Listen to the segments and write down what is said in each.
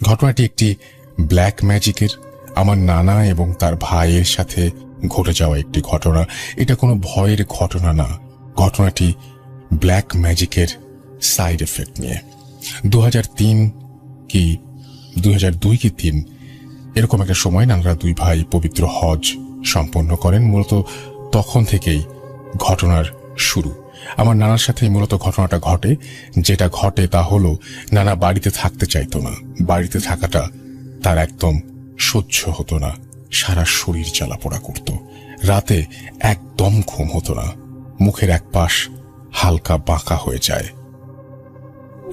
ঘটনাটি একটি ব্ল্যাক ম্যাজিকের, আমার নানা এবং তার ভাইয়ের সাথে ঘটে যাওয়া একটি ঘটনা। এটা কোনো ভয়ের ঘটনা না, ঘটনাটি ব্ল্যাক ম্যাজিকের সাইড এফেক্ট নিয়ে। 2003 কি 2002 কি 3 এরকম একটা সময় নানারা দুই ভাই পবিত্র হজ সম্পন্ন করেন। মূলত তখন থেকেই ঘটনার শুরু। আমার নানার সাথে মূলত ঘটনাটা ঘটে। যেটা ঘটে তা হলো, নানা বাড়িতে থাকতে চাইতো না। বাড়িতে থাকাটা তার একদম সহ্য হতো না। সারা শরীর জ্বালাপোড়া করত। রাতে একদম ঘুম হতো না। মুখের এক পাশ হালকা বাঁকা হয়ে যায়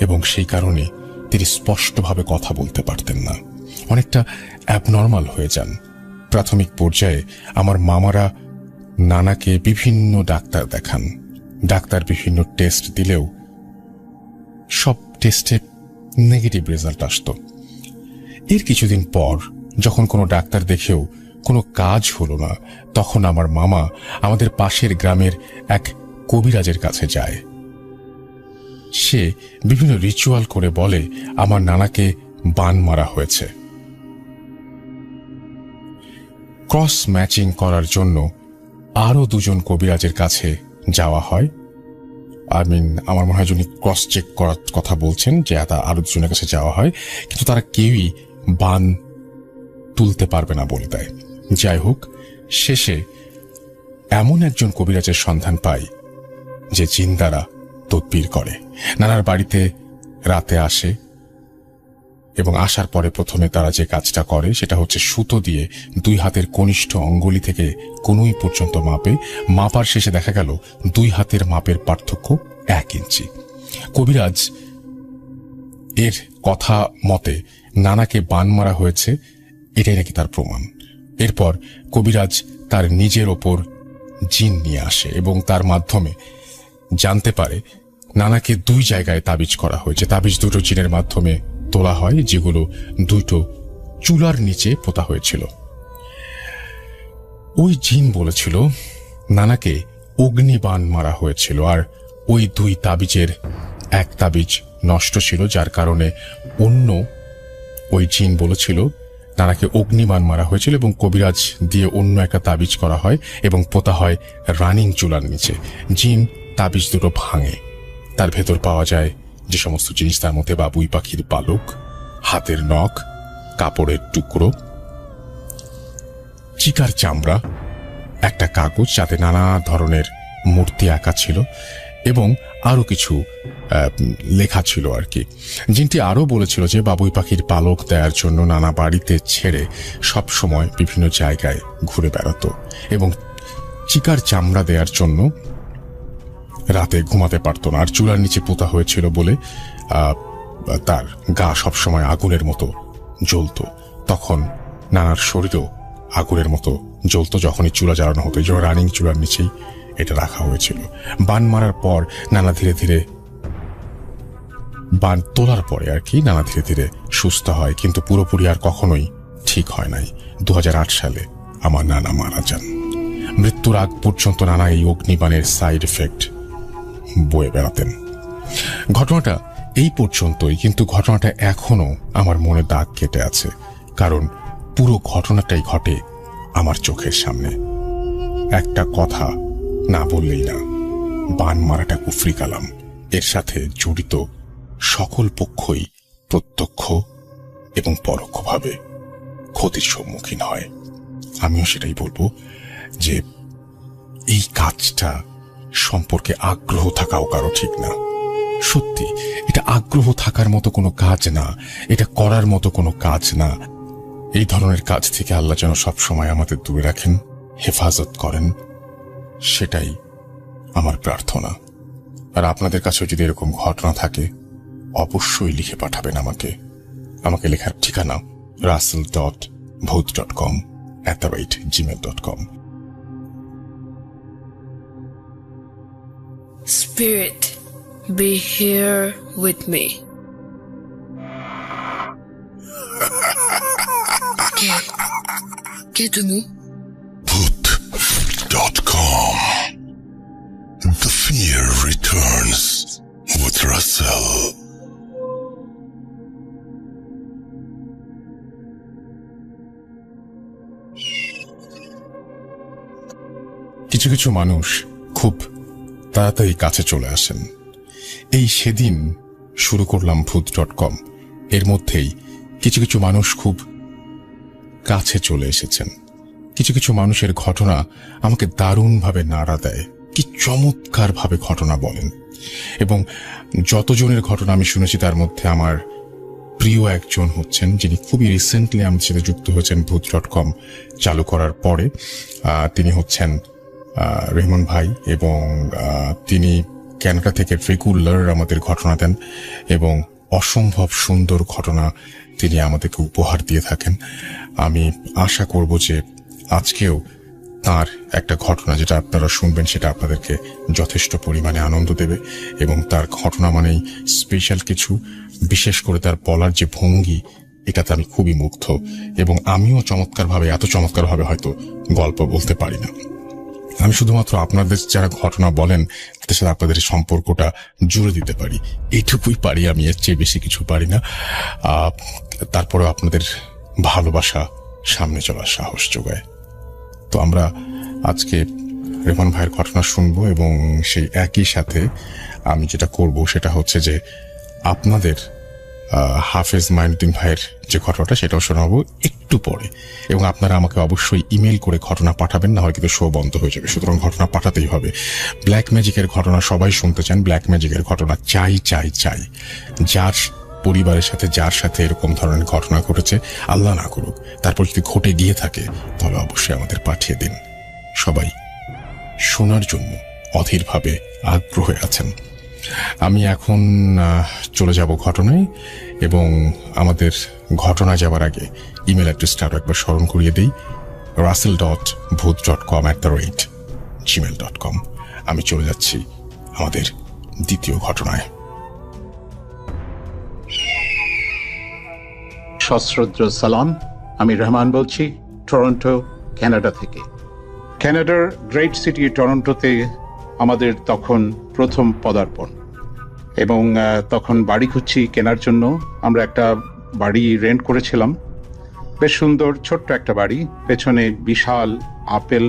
এবং সেই কারণে তিনি স্পষ্টভাবে কথা বলতে পারতেন না। অনেকটা অ্যাবনর্মাল হয়ে যান। প্রাথমিক পর্যায়ে আমার মামারা নানাকে বিভিন্ন ডাক্তার দেখান। ডাক্তার বিভিন্ন টেস্ট দিলেও সব টেস্টে নেগেটিভ রেজাল্ট আসতো। এর কিছুদিন পর যখন কোনো ডাক্তার দেখেও কোনো কাজ হলো না, তখন আমার মামা আমাদের পাশের গ্রামের এক কবিরাজের কাছে যায়। সে বিভিন্ন রিচুয়াল করে বলে আমার নানাকে বান মারা হয়েছে। ক্রস ম্যাচিং করার জন্য আরো দুজন কবিরাজের কাছে যাওয়া হয়। আমার মনে হয় যিনি ক্রস চেক করার কথা বলছেন, যে আরো দুজনের কাছে যাওয়া হয়, কিন্তু তারা কেউই বান তুলতে পারবে না বলে দেয়। যাই হোক, শেষে এমন একজন কবিরাজের সন্ধান পাই যে জিন দ্বারা তদবির করে। নানার বাড়িতে রাতে আসে এবং আসার পরে প্রথমে তারা যে কাজটা করে সেটা হচ্ছে সুতো দিয়ে দুই হাতের কনিষ্ঠ অঙ্গুলি থেকে কনুই পর্যন্ত মাপে। মাপার শেষে দেখা গেল দুই হাতের মাপের পার্থক্য 1 ইঞ্চি। কবিরাজ এর কথা মতে নানাকে বান মারা হয়েছে, এটাই নাকি তার প্রমাণ। এরপর কবিরাজ তার নিজের ওপর জিন নিয়ে আসে এবং তার মাধ্যমে জানতে পারে নানাকে 2 জায়গায় তাবিজ করা হয়েছে। তাবিজ দুটো জিনের মাধ্যমে তোলা হয়, যেগুলো দুটো চুলার নিচে পোতা হয়েছিল। ওই জিন বলেছিল নানাকে অগ্নিবাণ মারা হয়েছিল, আর ওই 2 তাবিজের এক তাবিজ নষ্ট ছিল, যার কারণে অন্য ওই জিন বলেছিল নানাকে অগ্নিবাণ মারা হয়েছিল এবং কবিরাজ দিয়ে অন্য একটা তাবিজ করা হয় এবং পোতা হয় রানিং চুলার নিচে। জিন তাবিজ দুটো ভাঙে। তার ভেতর পাওয়া যায় যে সমস্ত জিনিস, তার মধ্যে বাবুই পাখির পালক, হাতের নখ, কাপড়ের টুকরো, চিকার চামড়া, একটা কাগজ যাতে নানা ধরনের মূর্তি আঁকা ছিল এবং আরো কিছু লেখা ছিল আর কি। জিনটি আরো বলেছিল যে বাবুই পাখির পালক দেওয়ার জন্য নানা বাড়িতে ছেড়ে সব সময় বিভিন্ন জায়গায় ঘুরে বেড়াতো এবং চিকার চামড়া দেওয়ার জন্য রাতে ঘুমাতে পারতো না। আর চুলার নিচে পোতা হয়েছিল বলে তার গা সবসময় আগুনের মতো জ্বলতো। তখন নানার শরীরও আগুনের মতো জ্বলতো যখনই চুলা জ্বালানো হতো। এই জন্য রানিং চুলার নিচেই এটা রাখা হয়েছিল। বান মারার পর নানা ধীরে ধীরে, বান তোলার পরে আর কি, নানা ধীরে ধীরে সুস্থ হয়, কিন্তু পুরোপুরি আর কখনোই ঠিক হয় নাই। 2008 সালে আমার নানা মারা যান। মৃত্যুর আগ পর্যন্ত নানা এই অগ্নিবাণের সাইড এফেক্ট বয়ে বেড়াতেন। ঘটনাটা এই পর্যন্তই, কিন্তু ঘটনাটা এখনো আমার মনে দাগ কেটে আছে, কারণ পুরো ঘটনাটাই ঘটে আমার চোখের সামনে। একটা কথা না বললেই না, বান মারাটা কুফরি কালাম। এর সাথে জড়িত সকল পক্ষই প্রত্যক্ষ এবং পরোক্ষভাবে ক্ষতির সম্মুখীন হয়। আমিও সেটাই বলবো যে এই কাজটা সম্পর্কে আগ্রহ থাকাও কারো ঠিক না। সত্যি এটা আগ্রহ থাকার মতো কোনো কাজ না, এটা করার মতো কোনো কাজ না। এই ধরনের কাজ থেকে আল্লাহ যেন সবসময় আমাদের দূরে রাখেন, হেফাজত করেন, সেটাই আমার প্রার্থনা। আর আপনাদের কাছেও যদি এরকম ঘটনা থাকে অবশ্যই লিখে পাঠাবেন আমাকে লেখার ঠিকানা russell.bhoot.com@gmail.com। Spirit, be here with me. Qu'est de nous? Bhoot.com. The fear returns with Russell. কিছু কিছু মানুষ খুব তাড়াতাড়ি কাছে চলে আসেন। এই সেদিন শুরু করলাম ভূত.com, এর মধ্যেই কিছু কিছু মানুষ খুব কাছে চলে এসেছেন। কিছু কিছু মানুষের ঘটনা আমাকে দারুণভাবে নাড়া দেয়, কি চমৎকার ভাবে ঘটনা বলেন। এবং যতজনের ঘটনা আমি শুনেছি তার মধ্যে আমার প্রিয় একজন হচ্ছেন, যিনি খুবই রিসেন্টলি আমার সাথে যুক্ত হয়েছেন ভূত.com চালু করার পরে। তিনি হচ্ছেন রেহমান ভাই, এবং তিনি ক্যানাডা থেকে রেগুলার আমাদের ঘটনা দেন এবং অসম্ভব সুন্দর ঘটনা তিনি আমাদেরকে উপহার দিয়ে থাকেন। আমি আশা করব যে আজকেও তার একটা ঘটনা যেটা আপনারা শুনবেন সেটা আপনাদেরকে যথেষ্ট পরিমাণে আনন্দ দেবে, এবং তার ঘটনা মানেই স্পেশাল কিছু। বিশেষ করে তার বলার যে ভঙ্গি, এটাতে আমি খুবই মুগ্ধ, এবং আমিও এত চমৎকারভাবে হয়তো গল্প বলতে পারি না। আমি শুধুমাত্র আপনাদের যারা ঘটনা বলেন তাদের সাথে আপনাদের সম্পর্কটা জুড়ে দিতে পারি, এইটুকুই পারি আমি, এর চেয়ে বেশি কিছু পারি না। তারপরেও আপনাদের ভালোবাসা সামনে চলার সাহস যোগায়। তো আমরা আজকে রেহমান ভাইয়ের ঘটনা শুনবো, এবং সেই একই সাথে আমি যেটা করব সেটা হচ্ছে যে আপনাদের হাফেজ মাইনুদ্দিন ভাইয়ের যে ঘটনাটা সেটাও শোনাবো একটু পরে, এবং আপনারা আমাকে অবশ্যই ইমেল করে ঘটনা পাঠাবেন, না হয় কিন্তু শো বন্ধ হয়ে যাবে। সুতরাং ঘটনা পাঠাতেই হবে। ব্ল্যাক ম্যাজিকের ঘটনা সবাই শুনতে চান, ব্ল্যাক ম্যাজিকের ঘটনা চাই চাই চাই। যার পরিবারের সাথে যার সাথে এরকম ধরনের ঘটনা ঘটেছে, আল্লাহ না করুক, তারপর যদি ঘটে গিয়ে থাকে তাহলে অবশ্যই আমাদের পাঠিয়ে দিন। সবাই শোনার জন্য অধীরভাবে আগ্রহে আছেন। আমি এখন চলে যাব ঘটনায়, এবং আমাদের ঘটনা যাবার আগে ইমেল অ্যাড্রেসটা আরো একবার স্মরণ করিয়ে দিই, russell.booth.com@gmail.com। আমি চলে যাচ্ছি আমাদের দ্বিতীয় ঘটনায়। সশ্রদ্ধ সালাম, আমি রহমান বলছি, টরন্টো, কানাডা থেকে। কানাডার গ্রেট সিটি টরন্টোতে আমাদের তখন প্রথম পদার্পণ, এবং তখন বাড়ি খুঁজছি কেনার জন্য। আমরা একটা বাড়ি রেন্ট করেছিলাম, বেশ সুন্দর ছোট্ট একটা বাড়ি, পেছনে বিশাল আপেল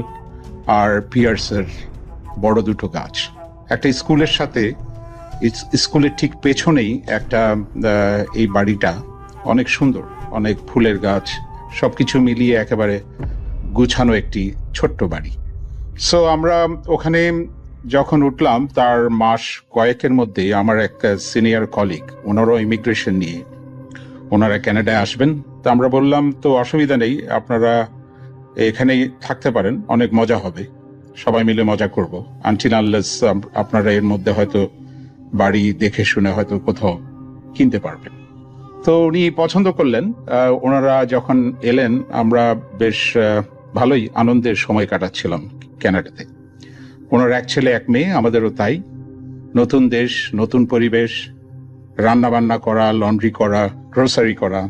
আর পিয়ার্সের বড় দুটো গাছ। একটা স্কুলের সাথে, স্কুলের ঠিক পেছনেই একটা এই বাড়িটা অনেক সুন্দর, অনেক ফুলের গাছ, সবকিছু মিলিয়ে একেবারে গুছানো একটি ছোট্ট বাড়ি। সো আমরা ওখানে যখন উঠলাম তার মাস কয়েকের মধ্যে আমার এক সিনিয়র কলিগ, ওনারও ইমিগ্রেশন নিয়ে ওনারা কানাডায় আসবেন। তো আমরা বললাম, তো অসুবিধা নেই, আপনারা এখানেই থাকতে পারেন, অনেক মজা হবে, সবাই মিলে মজা করব, আনটিল আনলেস আপনারা এর মধ্যে হয়তো বাড়ি দেখে শুনে হয়তো কোথাও কিনতে পারবেন। তো উনি পছন্দ করলেন। ওনারা যখন এলেন আমরা বেশ ভালোই আনন্দের সময় কাটাচ্ছিলাম কানাডাতে। ওনার এক ছেলে এক মেয়ে, আমাদেরও তাই। নতুন দেশ, নতুন পরিবেশ, রান্না বান্না করা, লন্ড্রি করা, গ্রোসারি করা,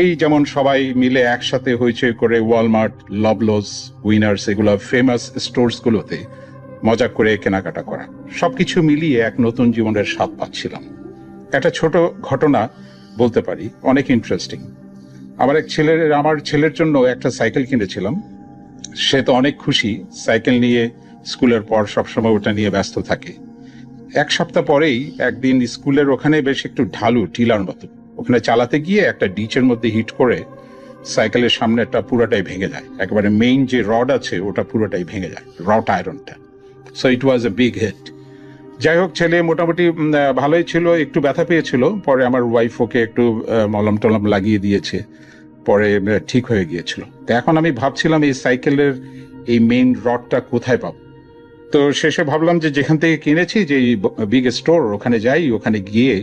এই যেমন সবাই মিলে একসাথে হইচই করে ওয়ালমার্ট, লবলস, উইনার্স, এগুলো ফেমাস স্টোরসগুলোতে মজা করে কেনাকাটা করা, সবকিছু মিলিয়ে এক নতুন জীবনের স্বাদ পাচ্ছিলাম। একটা ছোট ঘটনা বলতে পারি, অনেক ইন্টারেস্টিং। আমার ছেলের জন্য একটা সাইকেল কিনেছিলাম। সে তো অনেক খুশি, সাইকেল নিয়ে স্কুলের পর সবসময় ওটা নিয়ে ব্যস্ত থাকে। এক সপ্তাহ পরেই একদিন স্কুলের ওখানে বেশ একটু ঢালু, টিলার মতো, ওখানে চালাতে গিয়ে একটা ডিচের মধ্যে হিট করে সাইকেলের সামনেটা পুরোটাই ভেঙে যায়, একেবারে মেইন যে রড আছে ওটা পুরোটাই ভেঙে যায়, রড আয়রনটা। So it was a big hit. যাই হোক, ছেলে মোটামুটি ভালোই ছিল, একটু ব্যথা পেয়েছিল, পরে আমার ওয়াইফ ওকে একটু মলম টলম লাগিয়ে দিয়েছে, পরে ঠিক হয়ে গিয়েছিল। তো এখন আমি ভাবছিলাম এই সাইকেলের এই মেইন রডটা কোথায় পাবো। তো শেষে ভাবলাম যে যেখান থেকে কিনেছি, যে বিগ স্টোর, ওখানে যাই, ওখানে গিয়ে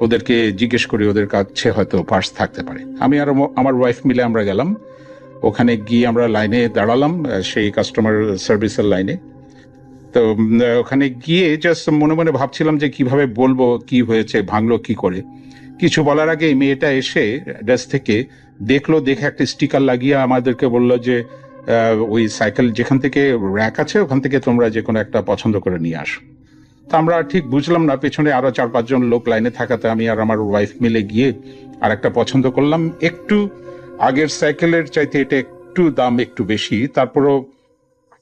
ওদেরকে জিজ্ঞেস করি, ওদের কাছে হয়তো পার্টস থাকতে পারে। আমি আর আমার ওয়াইফ মিলে আমরা গেলাম, ওখানে গিয়ে আমরা লাইনে দাঁড়ালাম, সেই কাস্টমার সার্ভিসের লাইনে। তো ওখানে গিয়ে জাস্ট মনে মনে ভাবছিলাম যে কিভাবে বলবো কি হয়েছে, ভাঙলো কি করে। কিছু বলার আগে মেয়েটা এসে ডেস্ক থেকে দেখলো, দেখে একটা স্টিকার লাগিয়ে আমাদেরকে বললো যে ওই সাইকেল যেখান থেকে র্যাক আছে ওখান থেকে তোমরা যে কোনো একটা পছন্দ করে নিয়ে আসো। তা আমরা ঠিক বুঝলাম না, পেছনে আরো 4-5 জন লোক লাইনে থাকাতে আমি আর আমার ওয়াইফ মিলে গিয়ে আর একটা পছন্দ করলাম। একটু আগের সাইকেলের চাইতে এটা একটু দাম একটু বেশি, তারপরও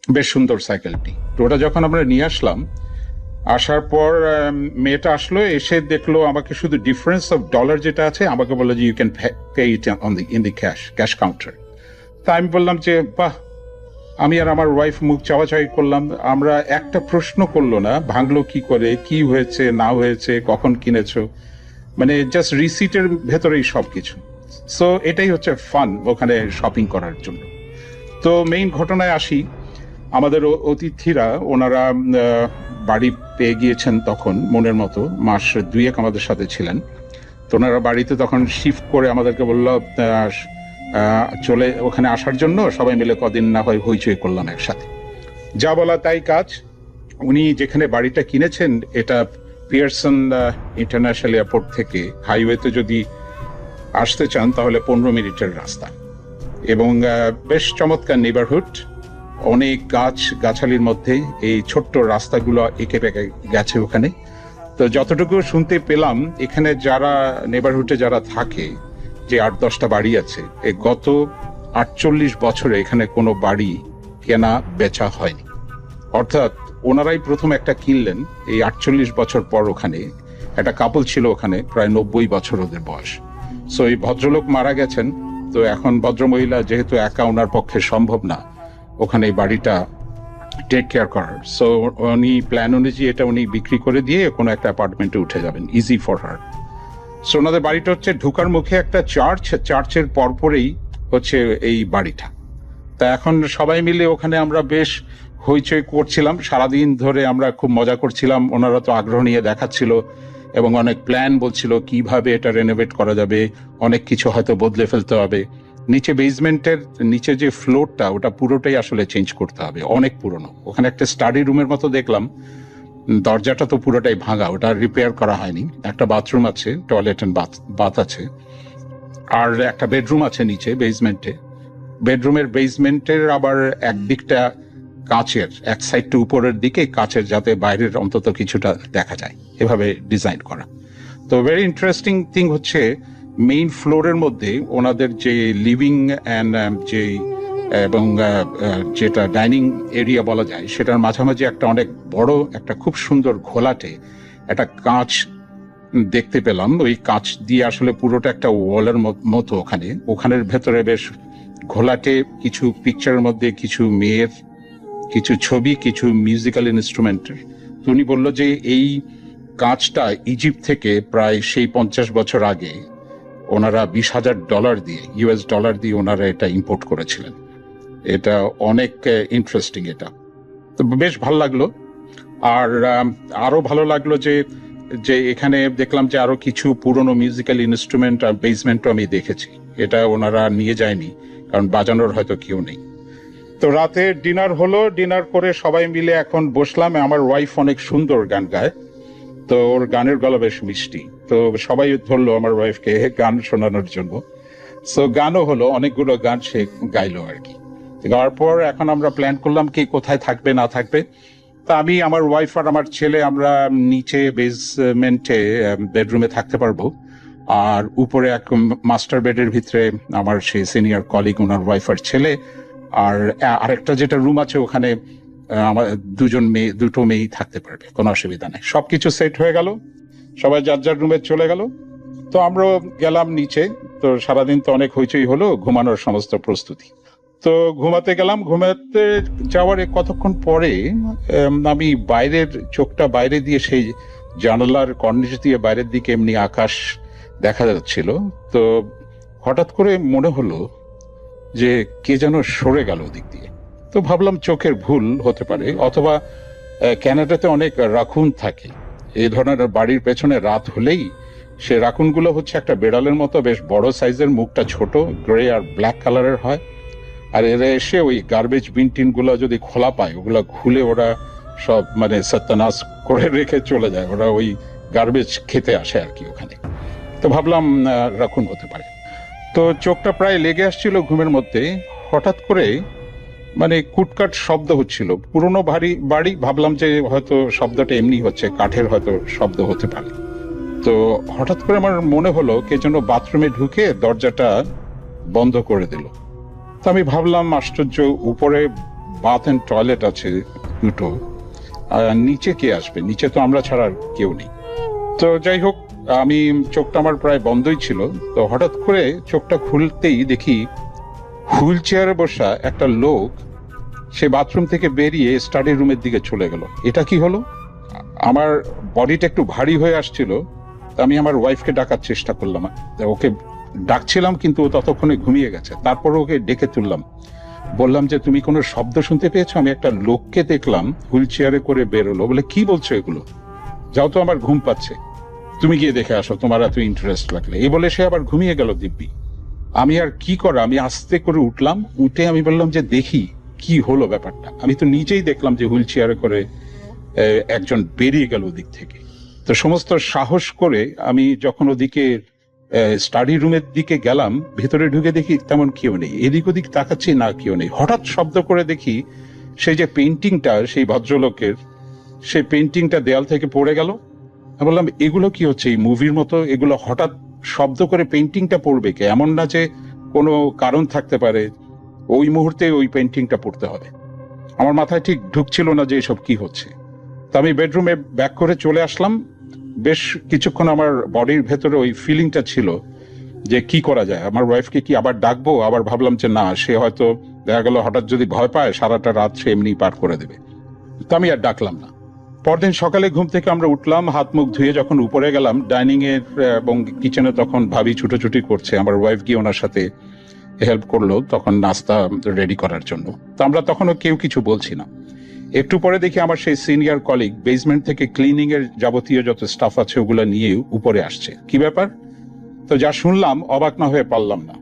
বেশ সুন্দর সাইকেলটি। তো ওটা যখন আমরা নিয়ে আসলাম, আসার পর মেয়েটা আসলো, এসে দেখলো আমাকে শুধু ডিফারেন্স অফ ডলার যেটা আছে আমাকে বললো যে you can pay it in the cash counter. তা আমি বললাম যে বাহ, আমি আর আমার ওয়াইফ মুখ চাওয়াচাওয়ি করলাম, আমরা একটা প্রশ্ন করলো না, ভাঙলো কি করে, কি হয়েছে না হয়েছে, কখন কিনেছো, মানে জাস্ট রিসিটের ভেতরেই সবকিছু। সো এটাই হচ্ছে ফান ওখানে শপিং করার জন্য। তো মেইন ঘটনায় আসি, আমাদের অতিথিরা ওনারা বাড়ি পেয়ে গিয়েছেন তখন মনের মতো, মাস 2 আমাদের সাথে ছিলেন। তো ওনারা বাড়িতে তখন শিফট করে আমাদেরকে বলল চলে ওখানে আসার জন্য, সবাই মিলে কদিন না হয় হইচই করলাম একসাথে। যা বলা তাই কাজ। উনি যেখানে বাড়িটা কিনেছেন এটা পিয়ারসন ইন্টারন্যাশনাল এয়ারপোর্ট থেকে হাইওয়েতে যদি আসতে চান তাহলে 15 মিনিটের রাস্তা, এবং বেশ চমৎকার নেবারহুড, অনেক গাছালির মধ্যে এই ছোট্ট রাস্তাগুলো এঁকে বেঁকে গেছে ওখানে। তো যতটুকু শুনতে পেলাম, এখানে যারা নেবারহুডে যারা থাকে, যে 8-10টা বাড়ি আছে, এই গত 48 বছরে এখানে কোনো বাড়ি কেনা বেচা হয়নি। অর্থাৎ ওনারাই প্রথম একটা কিনলেন এই 48 বছর পর। ওখানে একটা কাপল ছিল, ওখানে প্রায় 90 বছর ওদের বয়স। সো এই ভদ্রলোক মারা গেছেন, তো এখন ভদ্রমহিলা যেহেতু একা ওনার পক্ষে সম্ভব না ওখানে এই বাড়িটা টেক কেয়ার করার, সো উনি প্ল্যান অনুযায়ী এটা উনি বিক্রি করে দিয়ে কোনো একটা অ্যাপার্টমেন্টে উঠে যাবেন, ইজি ফর হার। সো ওনাদের বাড়িটা হচ্ছে ঢুকার মুখে একটা চার্চের পরপরেই হচ্ছে এই বাড়িটা। তা এখন সবাই মিলে ওখানে আমরা বেশ হইচই করছিলাম, সারাদিন ধরে আমরা খুব মজা করছিলাম। ওনারা তো আগ্রহ নিয়ে দেখাচ্ছিল এবং অনেক প্ল্যান বলছিল কিভাবে এটা রেনোভেট করা যাবে, অনেক কিছু হয়তো বদলে ফেলতে হবে। নিচে বেসমেন্টের নিচে যে ফ্লোরটা ওটা পুরোটাই আসলে চেঞ্জ করতে হবে, অনেক পুরনো। ওখানে একটা স্টাডি রুমের মতো দেখলাম, দরজাটা তো পুরোটাই ভাঙা, ওটা রিপেয়ার করা হয়নি। একটা বাথরুম আছে, টয়লেট এন্ড বাথ আছে, আর একটা বেডরুম আছে নিচে বেসমেন্টে। বেডরুমের বেসমেন্টের আবার একদিকটা কাঁচের, এক সাইডটা উপরের দিকে কাঁচের, যাতে বাইরের অন্তত কিছুটা দেখা যায়, এভাবে ডিজাইন করা। তো ভেরি ইন্টারেস্টিং থিং হচ্ছে মেইন ফ্লোরের মধ্যে ওনাদের যে লিভিং অ্যান্ড যে এবং যেটা ডাইনিং এরিয়া বলা যায়, সেটার মাঝামাঝি একটা অনেক বড় একটা খুব সুন্দর ঘোলাটে একটা কাঁচ দেখতে পেলাম। ওই কাঁচ দিয়ে আসলে পুরোটা একটা ওয়ালের মতো, ওখানের ভেতরে বেশ ঘোলাটে কিছু পিকচারের মধ্যে কিছু মেয়ের কিছু ছবি, কিছু মিউজিক্যাল ইনস্ট্রুমেন্টের। উনি বলল যে এই কাঁচটা ইজিপ্ট থেকে প্রায় সেই 50 বছর আগে ওনারা $20,000 দিয়ে, US ডলার দিয়ে ওনারা এটা ইম্পোর্ট করেছিলেন। এটা অনেক ইন্টারেস্টিং, এটা তো বেশ ভালো লাগলো। আর আরো ভালো লাগলো যে এখানে দেখলাম যে আরো কিছু পুরনো মিউজিক্যাল ইনস্ট্রুমেন্ট আর বেসমেন্টও আমি দেখেছি। এটা ওনারা নিয়ে যায়নি, কারণ বাজানোর হয়তো কেউ নেই। তো রাতে ডিনার হলো, ডিনার করে সবাই মিলে এখন বসলাম। আমার ওয়াইফ অনেক সুন্দর গান গায়, তো ওর গানের গলা বেশ মিষ্টি, তো সবাই ধরলো আমার ওয়াইফকে গান শোনানোর জন্য। সো গানও হলো, অনেকগুলো গান সে গাইলো আর কি। গাওয়ার পর এখন আমরা প্ল্যান করলাম কি কোথায় থাকবে না থাকবে। তা আমি, আমার ওয়াইফ আর আমার ছেলে আমরা নিচে বেসমেন্টে বেডরুমে থাকতে পারবো, আর উপরে এক মাস্টার বেডের ভিতরে আমার সেই সিনিয়র কলিগ, ওনার ওয়াইফ আর ছেলে, আর আরেকটা যেটা রুম আছে ওখানে আমার দুটো মেয়েই থাকতে পারবে, কোনো অসুবিধা নেই। সবকিছু সেট হয়ে গেল, সবাই যার যার রুমে চলে গেল। তো আমরাও গেলাম নিচে। তো সারাদিন তো অনেক হইচই হলো, ঘুমানোর সমস্ত প্রস্তুতি। তো ঘুমাতে গেলাম। ঘুমাতে যাওয়ার কতক্ষণ পরে আমি চোখটা বাইরে দিয়ে সেই জানালার কর্নিশ দিয়ে বাইরের দিকে এমনি আকাশ দেখা যাচ্ছিল। তো হঠাৎ করে মনে হলো যে কে যেন সরে গেল ওদিক দিয়ে। তো ভাবলাম চোখের ভুল হতে পারে, অথবা ক্যানাডাতে অনেক রাকুন থাকে, এই ধরনের বাড়ির পেছনে রাত হলেই সে রাকুনগুলো হচ্ছে একটা বেড়ালের মতো, বেশ বড় সাইজের, মুখটা ছোট, গ্রে আর ব্ল্যাক কালারের হয়। আর এরা এসে ওই গার্বেজ বিন টিন গুলো যদি খোলা পায়, ওগুলো খুলে ওরা সব মানে সত্যানাশ করে রেখে চলে যায়। ওরা ওই গার্বেজ খেতে আসে আর কি ওখানে। তো ভাবলাম রাকুন হতে পারে। তো চোখটা প্রায় লেগে আসছিল ঘুমের মধ্যে, হঠাৎ করে মানে কুটকাট শব্দ হচ্ছিল। পুরনো বাড়ি, ভাবলাম যে হয়তো শব্দটা এমনি হচ্ছে, কাঠের হয়তো শব্দ হতে পারে। তো হঠাৎ করে আমার মনে হলো কে যেন বাথরুমে ঢুকে দরজাটা বন্ধ করে দিল। তো আমি ভাবলাম আশ্চর্য, উপরে বাথ অ্যান্ড টয়লেট আছে দুটো, আর নিচে কে আসবে? নিচে তো আমরা ছাড়া আর কেউ নেই। তো যাই হোক, আমি চোখটা আমার প্রায় বন্ধই ছিল, তো হঠাৎ করে চোখটা খুলতেই দেখি হুইল চেয়ারে বসা একটা লোক সে বাথরুম থেকে বেরিয়ে স্টাডি রুমের দিকে চলে গেল। এটা কি হলো? আমার বডিটা একটু ভারী হয়ে আসছিল, তো আমি আমার ওয়াইফকে ডাকার চেষ্টা করলাম, ওকে ডাকছিলাম কিন্তু ও ততক্ষণে ঘুমিয়ে গেছে। তারপর ওকে ডেকে তুললাম, বললাম যে তুমি কোনো শব্দ শুনতে পেয়েছো? আমি একটা লোককে দেখলাম হুইল চেয়ারে করে বেরোলো। বলে কি বলছো এগুলো? যাও তো, আমার ঘুম পাচ্ছে, তুমি গিয়ে দেখে আসো, তোমার এত ইন্টারেস্ট লাগলে। এই বলে সে আবার ঘুমিয়ে গেল দিব্যি। আমি আর কি করা, আমি আস্তে করে উঠলাম, উঠে আমি বললাম যে দেখি কি হলো ব্যাপারটা। আমি তো নিজেই দেখলাম যে হুইল চেয়ারে করে একজন বেরিয়ে গেল ওদিক থেকে। তো সমস্ত সাহস করে আমি যখন ওদিকে স্টাডি রুমের দিকে গেলাম, ভেতরে ঢুকে দেখি তেমন কেউ নেই, এদিক ওদিক তাকাচ্ছি না, কেউ নেই। হঠাৎ শব্দ করে দেখি সেই যে পেন্টিংটা সেই ভদ্রলোকের, সেই পেন্টিংটা দেয়াল থেকে পড়ে গেল। আমি বললাম এগুলো কি হচ্ছে? এই মুভির মতো এগুলো হঠাৎ শব্দ করে পেন্টিংটা পড়বে কে? এমন না যে কোনো কারণ থাকতে পারে ওই মুহূর্তে ওই পেন্টিংটা পড়তে হবে। আমার মাথায় ঠিক ঢুকছিল না যে এসব কি হচ্ছে। তো আমি বেডরুমে ব্যাক করে চলে আসলাম। বেশ কিছুক্ষণ আমার বডির ভেতরে ওই ফিলিংটা ছিল যে কি করা যায়, আমার ওয়াইফকে কি আবার ডাকবো? আবার ভাবলাম যে না, সে হয়তো দেখা গেল হঠাৎ যদি ভয় পায় সারাটা রাত সে এমনি পার করে দেবে। তো আমি আর ডাকলাম না। পরদিন সকালে ঘুম থেকে আমরা উঠলাম, হাত মুখ ধুয়ে যখন উপরে গেলাম ডাইনিং এর এবং কিচেনে, তখন ভাবি ছুটোছুটি করছে। আমার ওয়াইফ গিয়ে ওনার সাথে হেল্প করলো তখন নাস্তা রেডি করার জন্য। তো আমরা তখনও কেউ কিছু বলছি না। একটু পরে দেখি আমার সেই সিনিয়র কলিগ বেসমেন্ট থেকে ক্লিনিং এর যাবতীয় যত স্টাফ আছে ওগুলো নিয়ে উপরে আসছে। কি ব্যাপার? তো যা শুনলাম অবাক না হয়ে পারলাম না।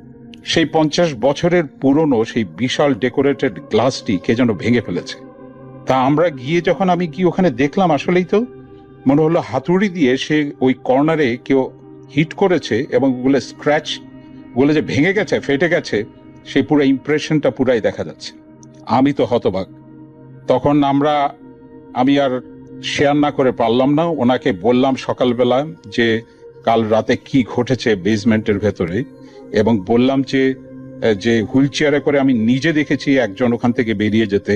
সেই 50 বছরের পুরনো সেই বিশাল ডেকোরেটেড গ্লাসটি কে যেন ভেঙে ফেলেছে। তা আমরা গিয়ে যখন আমি গিয়ে ওখানে দেখলাম, আসলেই তো মনে হলো হাতুড়ি দিয়ে সে ওই কর্নারে কেউ হিট করেছে এবং ওগুলো স্ক্র্যাচ, ওগুলো যে ভেঙে গেছে, ফেটে গেছে, সেই পুরো ইমপ্রেশনটা পুরাই দেখা যাচ্ছে। আমি তো হতবাক। তখন আমি আর শেয়ার না করে পারলাম না। ওনাকে বললাম সকালবেলা যে কাল রাতে কি ঘটেছে বেসমেন্টের ভেতরে, এবং বললাম যে হুইল চেয়ারে করে আমি নিজে দেখেছি একজন ওখান থেকে বেরিয়ে যেতে,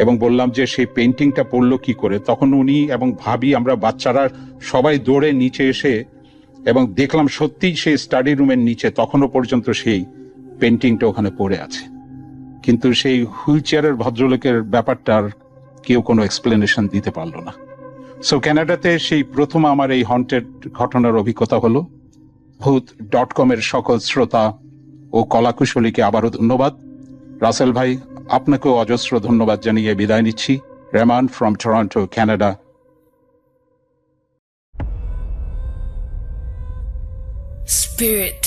এবং বললাম যে সেই পেন্টিংটা পড়লো কি করে। তখন উনি এবং ভাবি, আমরা বাচ্চারা সবাই দৌড়ে নিচে এসে এবং দেখলাম সত্যিই সেই স্টাডি রুমের নিচে তখনও পর্যন্ত সেই পেন্টিংটা ওখানে পড়ে আছে। কিন্তু সেই হুইল চেয়ারের ভদ্রলোকের ব্যাপারটার কেউ কোনো এক্সপ্লেনেশন দিতে পারলো না। সো ক্যানাডাতে সেই প্রথম আমার এই হন্টেড ঘটনার অভিজ্ঞতা হলো। ভূত.com এর সকল শ্রোতা ও কলাকুশলীকে আবারও ধন্যবাদ। রাসেল ভাই, আপনাকেও অজস্র ধন্যবাদ জানিয়ে বিদায় নিচ্ছি। Rehman from Toronto, Canada. Spirit,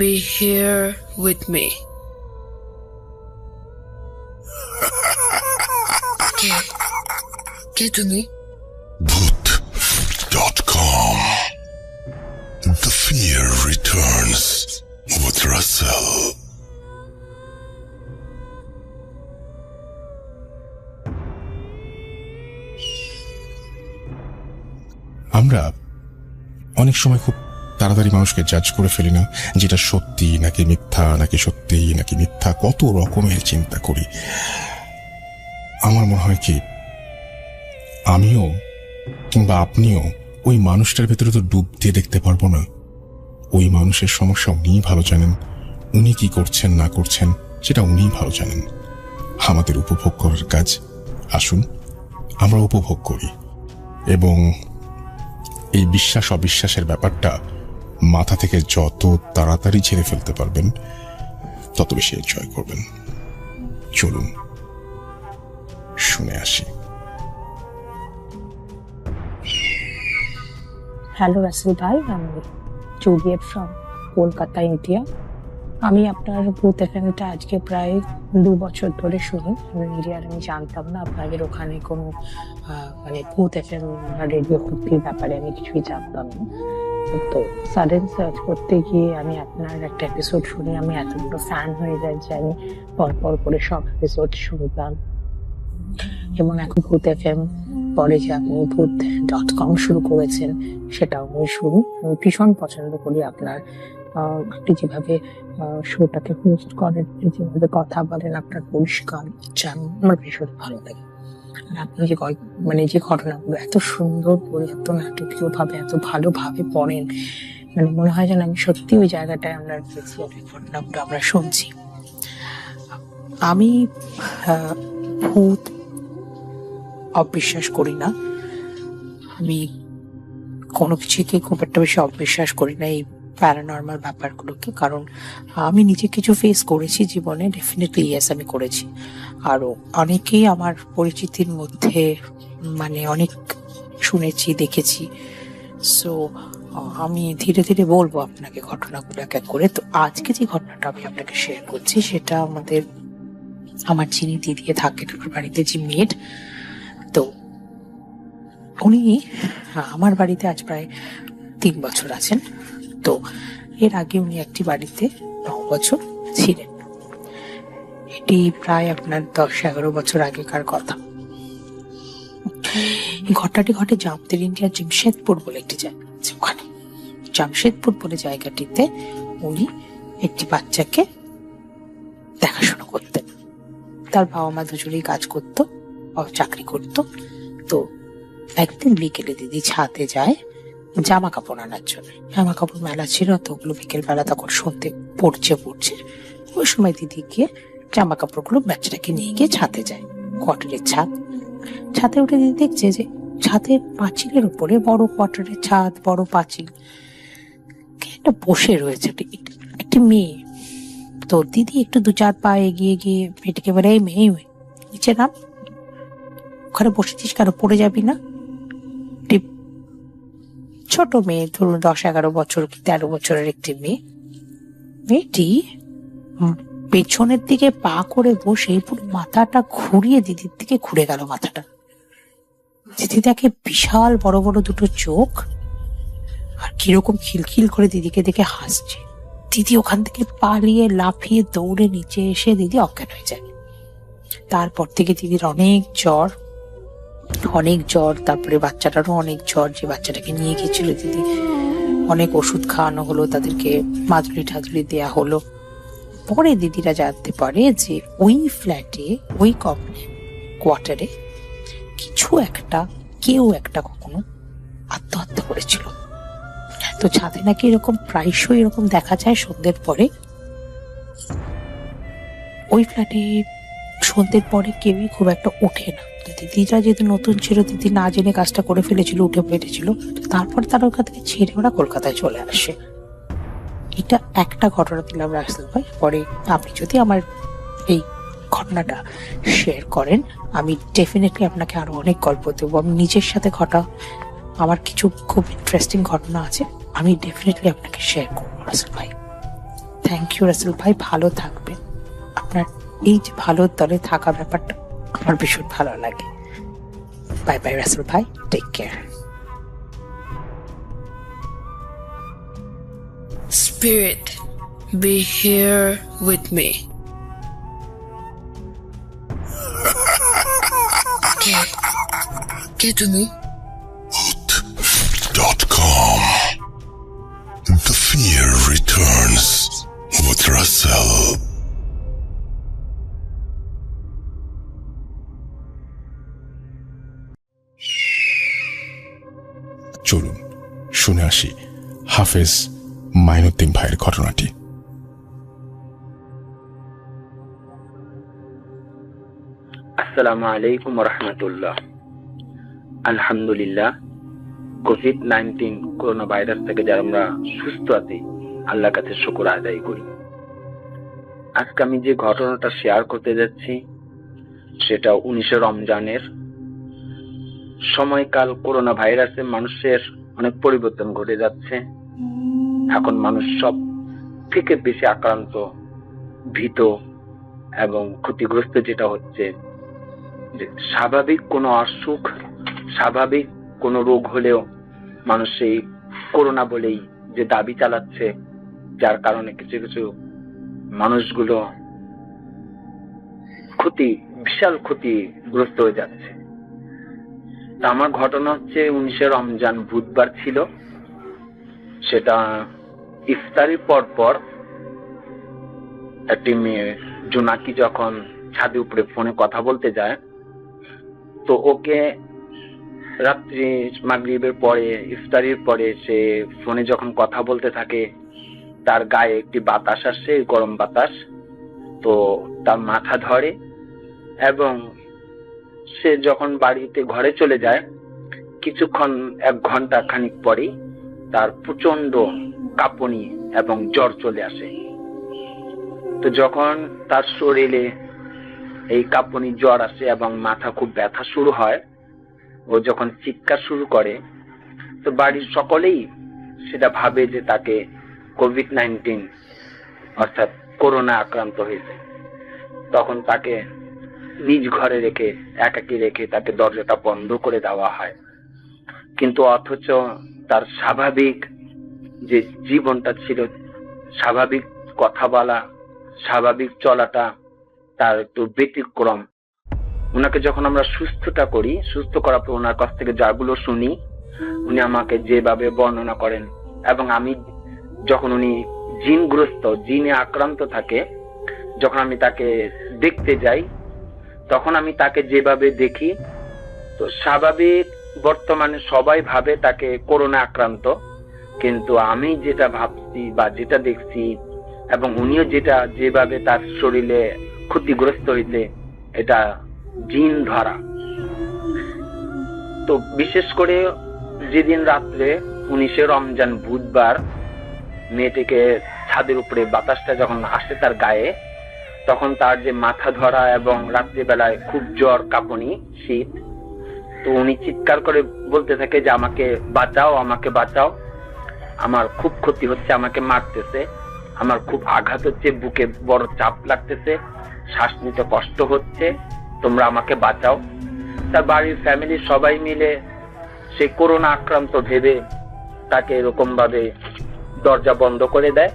be here with me. কে তুমি? Bhoot.com. The fear returns with Russell. আমরা অনেক সময় খুব তাড়াতাড়ি মানুষকে জাজ করে ফেলি না, যেটা সত্যি নাকি মিথ্যা, নাকি সত্যি নাকি মিথ্যা, কত রকমের চিন্তা করি। আমার মনে হয় কি আমিও কিংবা আপনিও ওই মানুষটার ভেতরে তো ডুব দিয়ে দেখতে পারবো না। ওই মানুষের সমস্যা উনিই ভালো জানেন, উনি কি করছেন না করছেন সেটা উনিই ভালো জানেন। আমাদের উপভোগ করার কাজ, আসুন আমরা উপভোগ করি, এবং এই বিশ্বাস অবিশ্বাসের ব্যাপারটা মাথা থেকে যত তাড়াতাড়ি ছেড়ে ফেলতে পারবেন তত বেশি এনজয় করবেন। চলুন শুনে আসি। হ্যালো রাসেল ভাই, আমি জুলিয়েট ফ্রম কলকাতা, ইন্ডিয়া। আমি আপনার ভূত এফএমটা আজকে প্রায় 2 বছর ধরে শুনি। ইন্ডিয়ার আমি জানতাম না আপনাদের ওখানে কোনো মানে ভূত এফএম রেডিও ভর্তির ব্যাপারে আমি কিছুই জানতাম না। তো সাডেন সার্চ করতে গিয়ে আমি আপনার একটা এপিসোড শুনে আমি এত বড় ফ্যান হয়ে যাই যে আমি পরপর করে সব এপিসোড শুনতাম। এবং এখন ভূত এফএম, পরে যে আপনি ভূত.com শুরু করেছেন সেটাও আমি শুনি। আমি ভীষণ পছন্দ করি আপনার আপনি যেভাবে শোটাকে হোস্ট করেন, আপনি যেভাবে কথা বলেন, আপনার পরিষ্কার উচ্চারণ আমার ভীষণ ভালো লাগে। আর আপনি যে গল্প মানে যে ঘটনাগুলো এত সুন্দর করে, এত নাটকীয় ভাবে, এত ভালোভাবে পড়েন, মানে মনে হয় যেন আমি সত্যি ওই জায়গাটায় আমরা রয়েছি, ওই ঘটনাগুলো আমরা শুনছি। আমি ভূত অবিশ্বাস করি না, আমি কোনো কিছুকে খুব একটা বেশি অবিশ্বাস করি না এই প্যারানর্মাল ব্যাপারগুলোকে, কারণ আমি নিজে কিছু ফেস করেছি জীবনে, ডেফিনেটলি ইয়েস আমি করেছি। আরও অনেকেই আমার পরিচিতির মধ্যে মানে অনেক শুনেছি, দেখেছি। সো আমি ধীরে ধীরে বলবো আপনাকে ঘটনাগুলো এক এক করে। তো আজকে যে ঘটনাটা আমি আপনাকে শেয়ার করছি সেটা আমার যিনি দিদি থাকেন আমার বাড়িতে, যে মেড, তো উনি আমার বাড়িতে আজ প্রায় 3 বছর আছেন। তো এর আগে উনি একটি বাড়িতে 9 বছর ছিলেন। এটি প্রায় আপনার 10-11 বছর আগেকার কথা। এই ঘটনাটি ঘটে জামতের ইন্ডিয়ার জামশেদপুর বলে একটি জায়গা আছে, ওখানে জামশেদপুর বলে জায়গাটিতে উনি একটি বাচ্চাকে দেখাশোনা করতেন। তার বাবা মা দুজনেই কাজ করতো, চাকরি করতো। তো একদিন বিকেলে দিদি ছাদে যায় জামা কাপড় আনার জন্য। জামা কাপড় মেলা ছিল, তো ওগুলো বিকেল বেলা তখন সন্ধ্যে পড়ছে। ওই সময় দিদি গিয়ে জামা কাপড়গুলো বাচ্চাটাকে নিয়ে গিয়ে ছাদে যায়, কোয়ার্টারের ছাদে উঠে দিদি দেখছে যে ছাদের পাঁচিলের উপরে, বড় কোয়ার্টারের ছাদ, বড় পাঁচিল, একটা বসে রয়েছে একটি মেয়ে। তো দিদি একটু 2-4 পা এগিয়ে গিয়ে মেয়েটিকে বলে, এই মেয়ে নিচে নাম, ওখানে বসেছিস কেন, পড়ে যাবি না? ছোট মেয়ে, ধরুন 10-11 বছর কি 13 বছরের একটি মেয়েটি পেছনের দিকে পা করে বসে পুরো মাথাটা ঘুরিয়ে দিদির দিকে ঘুরে গেল মাথাটা। দিদি দেখে বিশাল বড় বড় দুটো চোখ, আর কিরকম খিলখিল করে দিদিকে দেখে হাসছে। দিদি ওখান থেকে পালিয়ে লাফিয়ে দৌড়ে নিচে এসে দিদি অজ্ঞান হয়ে যায়। তারপর থেকে দিদির অনেক জ্বর, তারপরে বাচ্চাটারও অনেক জ্বর। যে বাচ্চাটাকে নিয়ে গিয়েছিল দিদি, অনেক ওষুধ খাওয়ানো হলো, তাদেরকে মাদুলি টাদুলি দেয়া হলো। পরে দিদিরা জানতে পারে যে ওই ফ্ল্যাটে, ওই কোয়ার্টারে কেউ একটা কখনো আত্মহত্যা করেছিল। তো ছাদে নাকি এরকম প্রায়শই এরকম দেখা যায় সন্ধ্যের পরে। ওই ফ্ল্যাটে সন্ধ্যের পরে কেউই খুব একটা ওঠে না। দিদিরা যেহেতু নতুন ছিল, দিদি না জেনে কাজটা করে ফেলেছিল, উঠে পেটেছিল। তারপর তারা ওখান থেকে ছেড়ে ওরা কলকাতায় চলে আসে। এটা একটা ঘটনা দিলাম রাসেল ভাই। পরে আপনি যদি আমার এই ঘটনাটা শেয়ার করেন, আমি ডেফিনেটলি আপনাকে আরো অনেক গল্প দেবো। আমি নিজের সাথে ঘটা আমার কিছু খুব ইন্টারেস্টিং ঘটনা আছে, আমি ডেফিনেটলি আপনাকে শেয়ার করবো রাসেল ভাই। থ্যাংক ইউ রাসেল ভাই, ভালো থাকবেন। আপনার এই যে ভালো দলে থাকা ব্যাপারটা আমার ভীষণ ভালো লাগে। বাই বাই রাসেল ভাই, take care. Spirit, be here with me. কে তুমি? Hoot.com. The fear returns with Russell. চলুন শুনে আসি হাফেজ মাইনুদ্দিন ভাইয়ের ঘটনাটি। আসসালামু আলাইকুম রহমতুল্লাহ। আলহামদুলিল্লাহ, কোভিড-19 করোনা ভাইরাস থেকে যারা আমরা সুস্থ আছি, আল্লাহর কাছে শুকর আদায় করি। আজকে আমি যে ঘটনাটা শেয়ার করতে যাচ্ছি সেটা 19 রমজানের সময়কাল। করোনা ভাইরাসে মানুষের অনেক পরিবর্তন ঘটে যাচ্ছে। এখন মানুষ সব থেকে বেশি আক্রান্ত, ভীত এবং ক্ষতিগ্রস্ত যেটা হচ্ছে যে স্বাভাবিক কোনো অসুখ, স্বাভাবিক কোনো রোগ হলেও মানুষ সেই করোনা বলেই যে দাবি চালাচ্ছে, যার কারণে কিছু কিছু মানুষগুলো বিশাল ক্ষতিগ্রস্ত হয়ে যাচ্ছে। আমার ঘটনা হচ্ছে 19 রমজান বুধবার ছিল। সেটা ইফতারির পর একটি মেয়ে জোনাকি যখন ছাদের উপরে ফোনে কথা বলতে যায়, তো ওকে রাত্রি মাগরিবের পরে ইফতারির পরে সে ফোনে যখন কথা বলতে থাকে, তার গায়ে একটি বাতাস আসছে, গরম বাতাস, তো তার মাথা ধরে এবং সে যখন বাড়িতে ঘরে চলে যায় কিছুক্ষণ 1 ঘন্টা খানিক পরেই তার প্রচন্ড কাঁপুনি এবং জ্বর চলে আসে। তো যখন তার শরীরে এই কাঁপুনি জ্বর আসে এবং মাথা খুব ব্যথা শুরু হয়, ও যখন চিৎকার শুরু করে, তো বাড়ির সকলেই সেটা ভাবে যে তাকে কোভিড-19 অর্থাৎ করোনা আক্রান্ত হয়েছে। তখন তাকে নিজ ঘরে রেখে একাকী রেখে তাকে দরজাটা বন্ধ করে দেওয়া হয়। কিন্তু অথচ তার স্বাভাবিক যে জীবনটা ছিল, স্বাভাবিক কথা বলা, স্বাভাবিক চলাটা তার একটু ব্যতিক্রম। ওনাকে যখন আমরা সুস্থটা করি, সুস্থ করার পর ওনার কাছ থেকে যাগুলো শুনি, উনি আমাকে যেভাবে বর্ণনা করেন, এবং আমি যখন উনি জিনগ্রস্ত, জিনে আক্রান্ত থাকে, যখন আমি তাকে দেখতে যাই, তখন আমি তাকে যেভাবে দেখি, তো স্বাভাবিক বর্তমানে সবাই ভাবে তাকে করোনা আক্রান্ত, কিন্তু আমি যেটা ভাবছি বা যেটা দেখছি এবং উনিও যেটা যেভাবে তার শরীরে ক্ষতিগ্রস্ত হয়েছে, এটা জিন ধরা। তো বিশেষ করে যেদিন রাত্রে 19শে রমজান বুধবার মেয়েটিকে ছাদের উপরে বাতাসটা যখন আসে তার গায়ে, তখন তার যে মাথা ধরা এবং রাত্রিবেলায় খুব জ্বর, কাঁপুনি, শীত, তো উনি চিৎকার করে বলতে থাকে যে আমাকে বাঁচাও, আমাকে বাঁচাও, আমার খুব ক্ষতি হচ্ছে, আমাকে মারতেছে, আমার খুব আঘাত হচ্ছে, বুকে বড় চাপ লাগতেছে, শ্বাস নিতে কষ্ট হচ্ছে, তোমরা আমাকে বাঁচাও। তার বাড়ির ফ্যামিলি সবাই মিলে সে করোনা আক্রান্ত ভেবে তাকে এরকম ভাবে দরজা বন্ধ করে দেয়,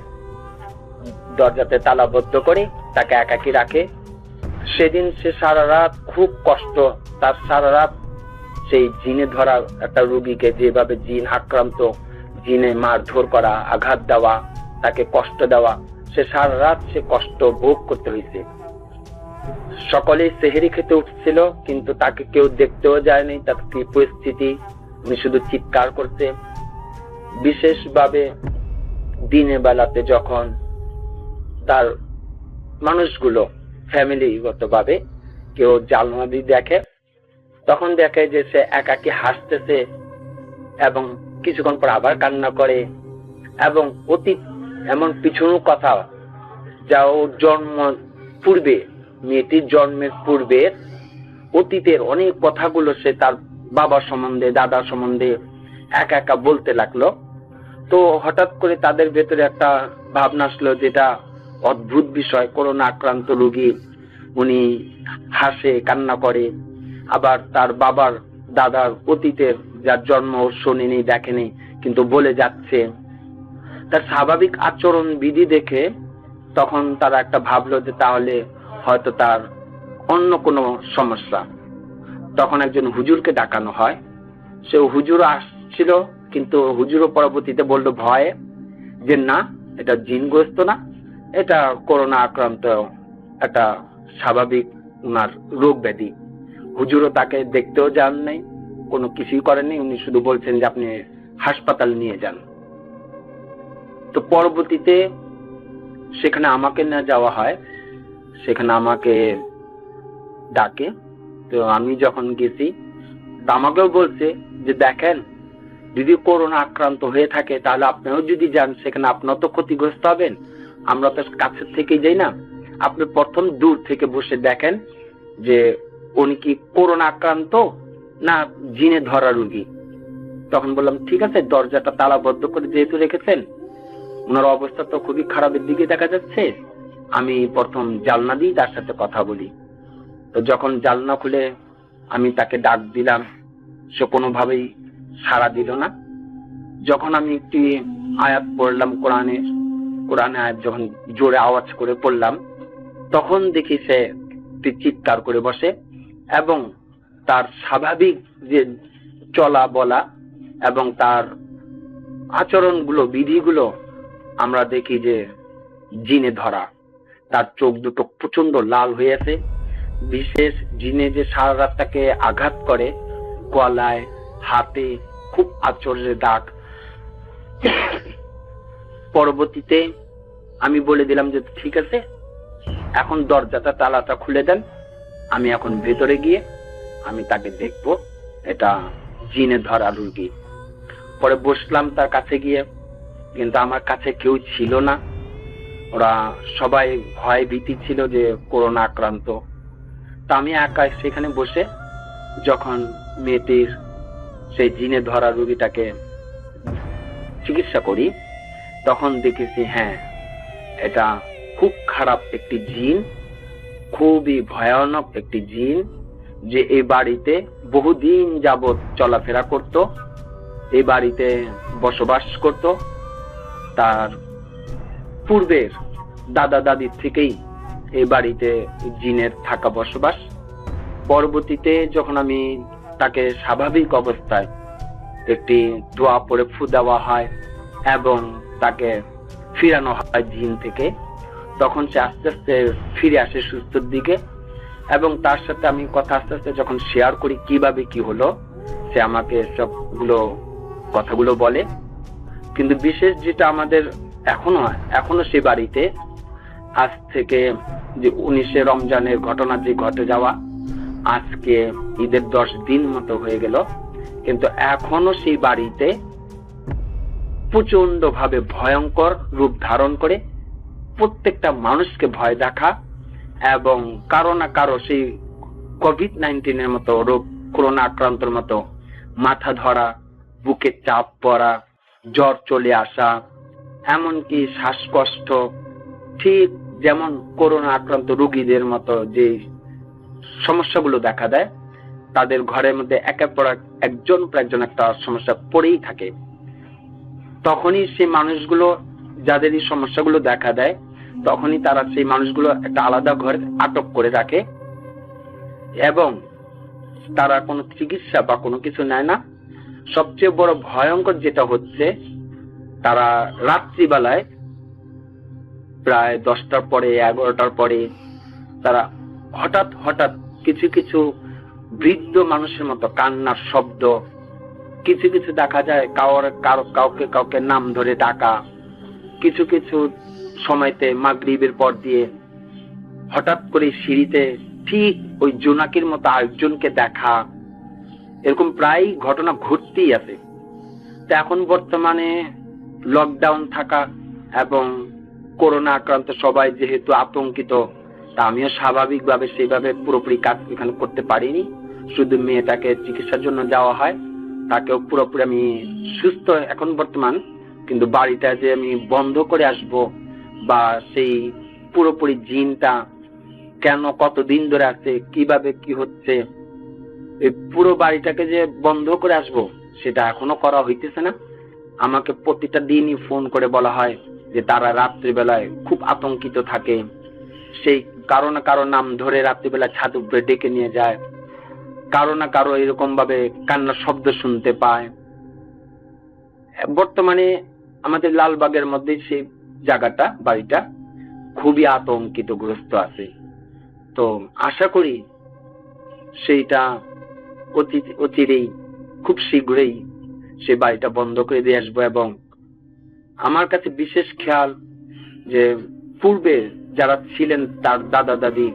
দরজাতে তালাবদ্ধ করে তাকে একাকী রাখে। সেদিন সে সারা রাত খুব কষ্ট, তার সারা রাত সেই জিনে ধরা একটা রোগীকে যেভাবে জিন আক্রান্ত, জিনে মারধর করা, আঘাত দেওয়া, তাকে কষ্ট দেওয়া, সে সারা রাত সে কষ্ট ভোগ করতে হয়েছে। সকলেই সেহরি খেতে উঠছিল, কিন্তু তাকে কেউ দেখতেও যায়নি, তার কি পরিস্থিতি, উনি শুধু চিৎকার করছে। বিশেষভাবে দিনের বেলাতে যখন তার মানুষগুলো ফ্যামিলিগত ভাবে কেউ জানলা দিয়ে দেখে, তখন দেখে যে সে একাকী হাসতেছে এবং কিছুক্ষণ পর আবার কান্না করে, এবং অতীত এমন পিছনো কথা যা ও জন্ম পূর্বে, মেয়েটির জন্মের পূর্বে অতীতের অনেক কথাগুলো সে তার বাবা সম্বন্ধে, দাদা সম্বন্ধে একা একা বলতে লাগলো। তো হঠাৎ করে তাদের ভেতরে একটা ভাবনা আসলো, যেটা অদ্ভুত বিষয়, করোনা আক্রান্ত রোগী, উনি হাসে, কান্না করে, আবার তার বাবার দাদার অতীতের যার জন্ম শোনেনি, দেখেনি, কিন্তু বলে যাচ্ছে। তার স্বাভাবিক আচরণ বিধি দেখে তখন তারা একটা ভাবলো যে তাহলে হয়তো তার অন্য কোনো সমস্যা। তখন একজন হুজুরকে ডাকানো হয়। সে হুজুর আসছিল, কিন্তু হুজুরও পরবর্তীতে বললো ভয়ে যে না, এটা জিনগ্রস্ত না, এটা করোনা আক্রান্ত একটা স্বাভাবিক উনার রোগ ব্যাধি। হুজুরও তাকে দেখতেও যান নাই, কোনো কিছুই করেননি, উনি শুধু বলছেন যে আপনি হাসপাতাল নিয়ে যান। তো পরবর্তীতে সেখানে আমাকে না যাওয়া হয়, সেখানে আমাকে ডাকে। তো আমি যখন গেছি, আমাকেও বলছে যে দেখেন, যদি করোনা আক্রান্ত হয়ে থাকে তাহলে আপনিও যদি যান, সেখানে আপনার তো ক্ষতিগ্রস্ত হবেন, আমরা তো কাছের থেকে যাই না, আপনি প্রথম দূর থেকে বসে দেখেন যে উনি কি করোনা আক্রান্ত না জিনে ধরা রোগী। তখন বললাম ঠিক আছে, দরজাটা তালাবদ্ধ করে যেহেতু রেখেছেন, ওনার অবস্থা তো খুবই খারাপের দিকে দেখা যাচ্ছে, আমি প্রথম জানলা দিয়ে তার সাথে কথা বলি। তো যখন জানলা খুলে আমি তাকে ডাক দিলাম, সে কোনোভাবেই সাড়া দিল না। যখন আমি একটি আয়াত পড়লাম, কোরআনে আয়াত যখন জোরে আওয়াজ করে পড়লাম, তখন দেখি সে চিৎকার করে বসে এবং তার স্বাভাবিক যে চলা বলা এবং তার আচরণগুলো, বিধিগুলো আমরা দেখি যে জিনে ধরা, তার চোখ দুটো প্রচন্ড লাল হয়ে আছে। বিশেষ জিনে যে সারা রাতটাকে আঘাত করে, গলায় হাতে খুব আঁচড়ের দাগ। পরবর্তীতে আমি বলে দিলাম যে ঠিক আছে, এখন দরজাটা তালাটা খুলে দেন, আমি এখন ভেতরে গিয়ে আমি তাকে দেখবো, এটা জিনে ধরা রুগী। পরে বসলাম তার কাছে গিয়ে, কিন্তু আমার কাছে কেউ ছিল না। ওরা সবাই ভয় ভীতি ছিল যে করোনা আক্রান্ত। তা আমি একা সেখানে বসে যখন মেয়েটির সেই জিনে ধরা রোগীটাকে চিকিৎসা করি, তখন দেখেছি হ্যাঁ, এটা খুব খারাপ একটি জিন, খুবই ভয়ানক একটি জিন, যে এই বাড়িতে বহুদিন যাবৎ চলাফেরা করত, এই বাড়িতে বসবাস করত। তার পূর্বের দাদা দাদির থেকেই এই বাড়িতে জিনের থাকা বসবাস। পরবর্তীতে যখন আমি তাকে স্বাভাবিক অবস্থায় একটি দোয়া পড়ে ফু দেওয়া হয় এবং তাকে ফিরানো হয় জিন থেকে, তখন সে আস্তে আস্তে ফিরে আসে সুস্থর দিকে। এবং তার সাথে আমি কথা আস্তে আস্তে যখন শেয়ার করি কিভাবে কি হলো, সে আমাকে সবগুলো কথাগুলো বলে। কিন্তু বিশেষ যেটা আমাদের এখনো সে বাড়িতে আজ থেকে যে 19শে রমজানের ঘটনা যে ঘটে যাওয়া, আজকে ঈদের 10 দিন মতো হয়ে গেল, কিন্তু এখনো সেই বাড়িতে প্রচন্ড ভাবে ভয়ঙ্কর রূপ ধারণ করে প্রত্যেকটা মানুষকে ভয় দেখা, এবং কারো না কারো সেই কোভিড-19 মতো রোগ, করোনা আক্রান্তর মতো মাথা ধরা, বুকে চাপ পড়া, জ্বর চলে আসা, এমনকি শ্বাসকষ্ট, ঠিক যেমন করোনা আক্রান্ত রোগীদের মতো যে সমস্যাগুলো দেখা দেয়, তাদের ঘরের মধ্যে একের পর একজন পর একজন একটা সমস্যা পড়েই থাকে। তখনই সেই মানুষগুলো, যাদের এই সমস্যাগুলো দেখা দেয়, তখনই তারা সেই মানুষগুলো একটা আলাদা ঘরে আটক করে রাখে এবং তারা কোনো চিকিৎসা বা কোনো কিছু নেয় না। সবচেয়ে বড় ভয়ঙ্কর যেটা হচ্ছে, তারা রাত্রিবেলায় প্রায় 10টার পরে 11টার পরে তারা হঠাৎ হঠাৎ কিছু কিছু বৃদ্ধ মানুষের মতো কান্নার শব্দ, কিছু কিছু দেখা যায় কাউকে নাম ধরে ডাকা, কিছু কিছু সময়তে মাগরিবের পর দিয়ে হঠাৎ করে সিঁড়িতে ঠিক ওই জোনাকির মতো আরেকজনকে দেখা, এরকম প্রায় ঘটনা ঘটতেই আছে। তো এখন বর্তমানে লকডাউন থাকা এবং করোনা আক্রান্ত সবাই যেহেতু আতঙ্কিত, তা আমিও স্বাভাবিকভাবে সেইভাবে পুরোপুরি কাজ এখানে করতে পারিনি। শুধু মেয়েটাকে চিকিৎসার জন্য যাওয়া হয়, তাকেও পুরোপুরি আমি সুস্থ এখন বর্তমান, কিন্তু বাড়িটা যে আমি বন্ধ করে আসব বা সেই পুরোপুরি জিনটা কেন কতদিন ধরে আছে, কিভাবে কি হচ্ছে, এই পুরো বাড়িটাকে যে বন্ধ করে আসব, সেটা এখনো করা হইতেছে না। আমাকে প্রতিটা দিনই ফোন করে বলা হয় যে তারা রাত্রিবেলায় খুব আতঙ্কিত থাকে, সেই কারো না কারো নাম ধরে রাত্রিবেলা ছাদ উপরে ডেকে নিয়ে যায়, কারো না কারো এরকম ভাবে কান্নার শব্দ শুনতে পায়। বর্তমানে আমাদের লালবাগের মধ্যে সেই জায়গাটা, বাড়িটা খুবই আতঙ্কিতগ্রস্ত আছে। তো আশা করি সেইটা অচিরেই, খুব শীঘ্রই সে বাড়িটা বন্ধ করে দিয়ে আসবো। এবং আমার কাছে বিশেষ খেয়াল যে পূর্বে যারা ছিলেন তার দাদা দাদি,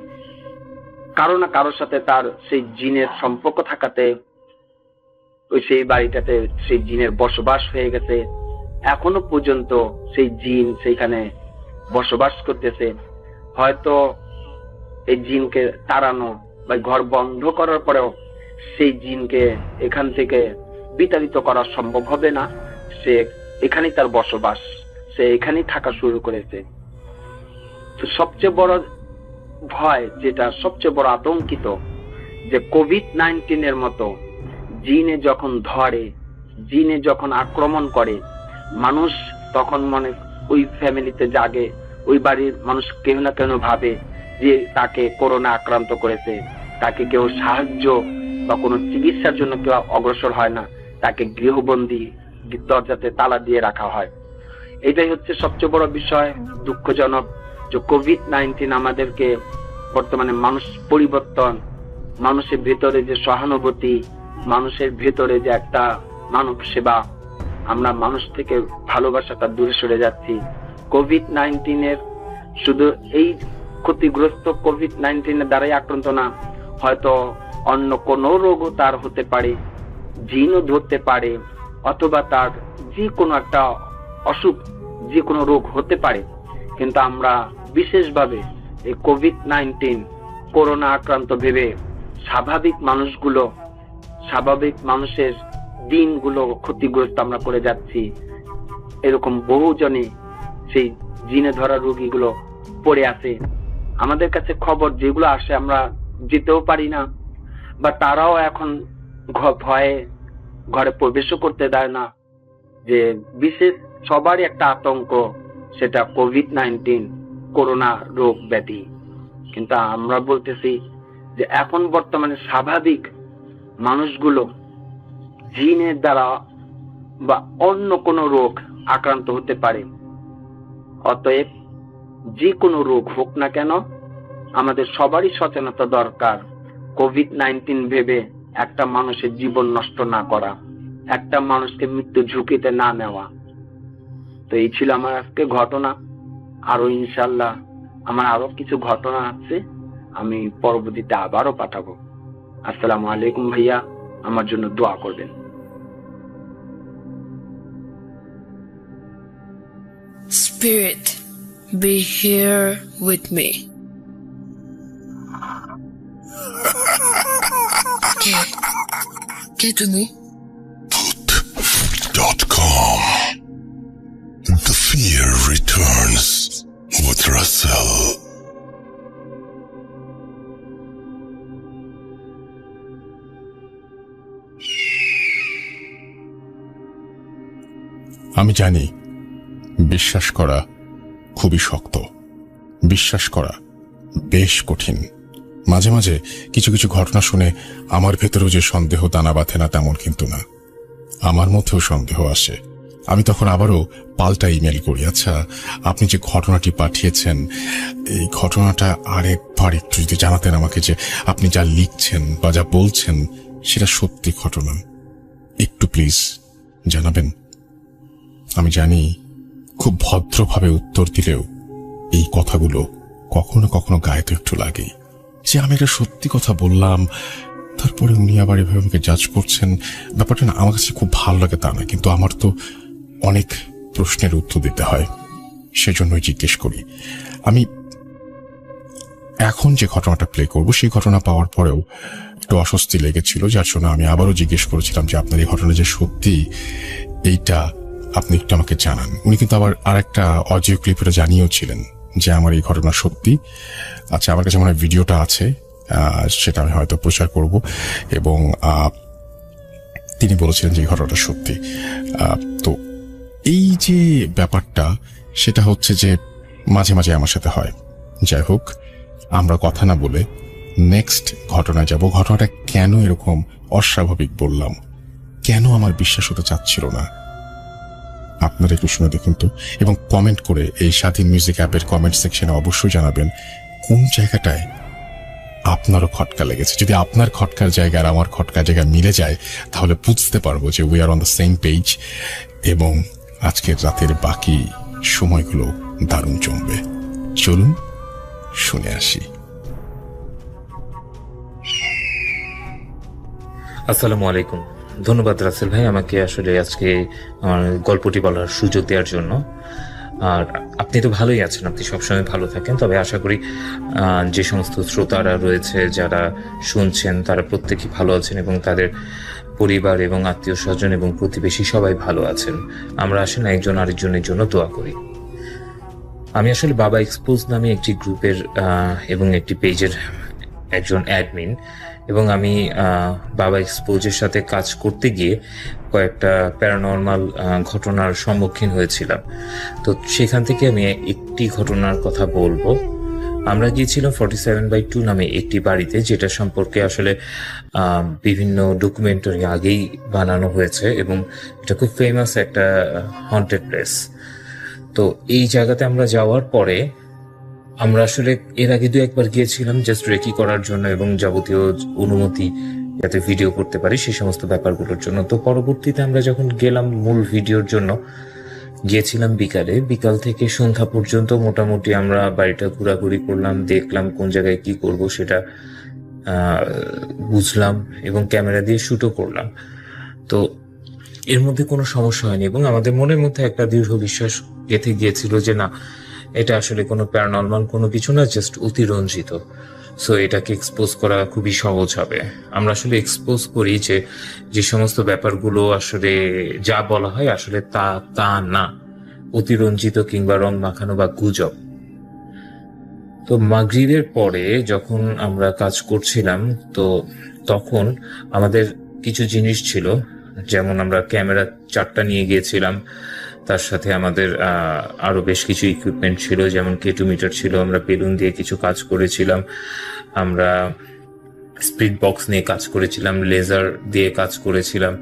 কারো না কারোর সাথে তার সেই জিনের সম্পর্ক থাকাতে ওই সেই বাড়িটাতে সেই জিনের বসবাস হয়ে গেছে। এখনো পর্যন্ত সেই জিন সেইখানে বসবাস করতেছে। হয়তো এই জিনকে তাড়ানো বা ঘর বন্ধ করার পরেও সেই জিনকে এখান থেকে বিতাড়িত করা সম্ভব হবে না। সে এখানেই তার বসবাস, সে এখানেই থাকা শুরু করেছে। তো সবচেয়ে বড় ভয়, যেটা সবচেয়ে বড় আতঙ্কিত, যে কোভিড-19 মতো জিনে যখন ধরে, জিনে যখন আক্রমণ করে, মানুষ তখন মনে ওই ফ্যামিলিতে জাগে, ওই বাড়ির মানুষ কেউ না কেউ ভাবে যে তাকে করোনা আক্রান্ত করেছে, তাকে কেউ সাহায্য বা কোনো চিকিৎসার জন্য কেউ অগ্রসর হয় না, তাকে গৃহবন্দী দরজাতে তালা দিয়ে রাখা হয়। এটাই হচ্ছে সবচেয়ে বড় বিষয়। দুঃখজনক যে কোভিড-19 আমাদেরকে বর্তমানে মানুষ পরিবর্তন, মানুষের ভেতরে যে সহানুভূতি, মানুষের ভেতরে যে একটা মানব সেবা, আমরা মানুষ থেকে ভালোবাসাটা দূরে সরে যাচ্ছি। কোভিড-19 এর শুধু এই ক্ষতিগ্রস্ত কোভিড-19 এর দ্বারাই আক্রান্ত না, হয়তো অন্য কোনো রোগও তার হতে পারে, জিনও ধরতে পারে, অথবা তার যে কোনো একটা অসুখ, যে কোনো রোগ হতে পারে। কিন্তু আমরা বিশেষভাবে এই কোভিড-19 করোনা আক্রান্ত ভেবে স্বাভাবিক মানুষের দিনগুলো ক্ষতিগ্রস্ত আমরা করে যাচ্ছি। এরকম বহুজনই সেই জিনে ধরা রোগীগুলো পড়ে আছে। আমাদের কাছে খবর যেগুলো আসে আমরা যেতেও পারি না, বা তারাও এখন ভয়ে ঘরে প্রবেশও করতে দেয় না। যে বিশেষ সবারই একটা আতঙ্ক, সেটা কোভিড-19 করোনা রোগ ব্যাধি। কিন্তু আমরা বলতেছি যে এখন বর্তমানে স্বাভাবিক মানুষগুলো জিনের দ্বারা বা অন্য কোনো রোগ আক্রান্ত হতে পারে। অতএব যে কোনো রোগ হোক না কেন, আমাদের সবারই সচেতনতা দরকার। কোভিড-19 ভেবে একটা মানুষের জীবন নষ্ট না করা, একটা মানুষকে মৃত্যু ঝুঁকিতে না নেওয়া। তো এই ছিল আমার আজকে ঘটনা। আরো ইনশাল্লাহ আমার আরো কিছু ঘটনা আছে, আমি পরবর্তীতে আবারও পাঠাবো। আসসালামু আলাইকুম ভাইয়া, আমার জন্য দোয়া করবেন। Spirit, be here with me. কে তুমি? Put.com. The fear returns with Russell. আমি জানি বিশ্বাস করা খুবই শক্ত, বিশ্বাস করা বেশ কঠিন। মাঝে মাঝে কিছু কিছু ঘটনা শুনে আমার ভেতরেও যে সন্দেহ দানা বাঁধে না তেমন কিন্তু না, আমার মধ্যেও সন্দেহ আসে। আমি তখন আবারও পাল্টা ইমেল করি, আচ্ছা আপনি যে ঘটনাটি পাঠিয়েছেন এই ঘটনাটা আরেকবার একটু যদি জানাতেন আমাকে, যে আপনি যা লিখছেন বা যা বলছেন সেটা সত্যি ঘটনা, একটু প্লিজ জানাবেন। আমি জানি খুব ভদ্রভাবে উত্তর দিলেও এই কথাগুলো কখনো কখনো গায়ে তো একটু লাগেই, যে আমি একটা সত্যি কথা বললাম, তারপরে উনি আবার এভাবে আমাকে জাজ করছেন। ব্যাপারটা না আমার কাছে খুব ভালো লাগে তা না, কিন্তু আমার তো অনেক প্রশ্নের উত্তর দিতে হয়, সেজন্যই জিজ্ঞেস করি। আমি এখন যে ঘটনাটা প্লে করব সেই ঘটনা পাওয়ার পরেও একটু অস্বস্তি লেগেছিল, যার জন্য আমি আবারও জিজ্ঞেস করেছিলাম যে আপনার এই ঘটনা যে সত্যি এইটা আপনি একটু আমাকে জানান। উনি কিন্তু আবার আরেকটা অডিও ক্লিপে জানিয়েও ছিলেন যে আমার এই ঘটনা সত্যি। আচ্ছা, আমার কাছে মনে হয় ভিডিওটা আছে, সেটা আমি হয়তো প্রচার করব। এবং তিনি বলেছিলেন যে এই ঘটনাটা সত্যি। তো এই যে ব্যাপারটা সেটা হচ্ছে যে মাঝে মাঝে আমার সাথে হয়। যাই হোক, আমরা কথা না বলে নেক্সট ঘটনায় যাব। ঘটনাটা কেন এরকম অস্বাভাবিক বললাম, কেন আমার বিশ্বাস হতে চাচ্ছিল না, আপনারা একটু শুনে দেখুন তো, এবং কমেন্ট করে এই স্বাধীন মিউজিক অ্যাপের কমেন্ট সেকশনে অবশ্যই জানাবেন কোন জায়গাটায় আপনারও খটকা লেগেছে। যদি আপনার খটকার জায়গা আর আমার খটকার জায়গা মিলে যায় তাহলে বুঝতে পারবো যে we are on the same page, এবং আজকের রাতের বাকি সময়গুলো দারুণ জমবে। চলুন শুনে আসি। আসসালামু আলাইকুম। ধন্যবাদ রাসেল ভাই আমাকে আসলে আজকে আমার গল্পটি বলার সুযোগ দেওয়ার জন্য। আর আপনি তো ভালোই আছেন, আপনি সবসময় ভালো থাকেন। তবে আশা করি যে সমস্ত শ্রোতারা রয়েছে যারা শুনছেন তারা প্রত্যেকেই ভালো আছেন এবং তাদের পরিবার এবং আত্মীয় স্বজন এবং প্রতিবেশী সবাই ভালো আছেন। আমরা আসলে একজন আরেকজনের জন্য দোয়া করি। আমি আসলে বাবা এক্সপোজ নামে একটি গ্রুপের এবং একটি পেজের একজন অ্যাডমিন, এবং আমি বাবা এক্সপোজের সাথে কাজ করতে গিয়ে কয়েকটা প্যারানর্মাল ঘটনার সম্মুখীন হয়েছিলাম। তো সেখান থেকে আমি একটি ঘটনার কথা বলবো। আমরা গিয়েছিলাম 47/2 নামে একটি বাড়িতে, যেটা সম্পর্কে আসলে বিভিন্ন ডকুমেন্টারি আগেই বানানো হয়েছে এবং এটা খুব ফেমাস একটা হন্টেড প্লেস। তো এই জায়গাতে আমরা যাওয়ার পরে আমরা আসলে এর আগে 2-1 বার গিয়েছিলাম জাস্ট রেকি করার জন্য এবং যাবতীয় অনুমতি যাতে ভিডিও করতে পারি সেই সমস্ত ব্যাপারগুলোর জন্য। তো পরবর্তীতে আমরা যখন গেলাম মূল ভিডিওর জন্য, গিয়েছিলাম বিকাল থেকে সন্ধ্যা পর্যন্ত মোটামুটি আমরা বাড়িটা ঘোরাঘুরি করলাম, দেখলাম কোন জায়গায় কি করব সেটা বুঝলাম এবং ক্যামেরা দিয়ে শুটও করলাম। তো এর মধ্যে কোনো সমস্যা হয়নি এবং আমাদের মনের মধ্যে একটা দৃঢ় বিশ্বাস গেঁথে গিয়েছিল যে না, এটা আসলে কোনো প্যারানর্মাল কোনো কিছু না, জাস্ট অতিরঞ্জিত। সো এটাকে এক্সপোজ করা খুবই সহজ হবে। আমরা আসলে এক্সপোজ করি যে সমস্ত ব্যাপারগুলো আসলে যা বলা হয় আসলে তা না, অতিরঞ্জিত কিংবা রং মাখানো বা গুজব। তো মাগরিবের পরে যখন আমরা কাজ করছিলাম, তো তখন আমাদের কিছু জিনিস ছিল, যেমন আমরা ক্যামেরা 4টা নিয়ে গিয়েছিলাম, তার সাথে আমাদের আরো বেশ কিছু ইকুইপমেন্ট ছিল, যেমন K2 মিটার ছিল, আমরা বেলুন দিয়ে কিছু কাজ করেছিলাম, আমরা স্পিড বক্স নিয়ে কাজ করেছিলাম, লেজার দিয়ে কাজ করেছিলাম,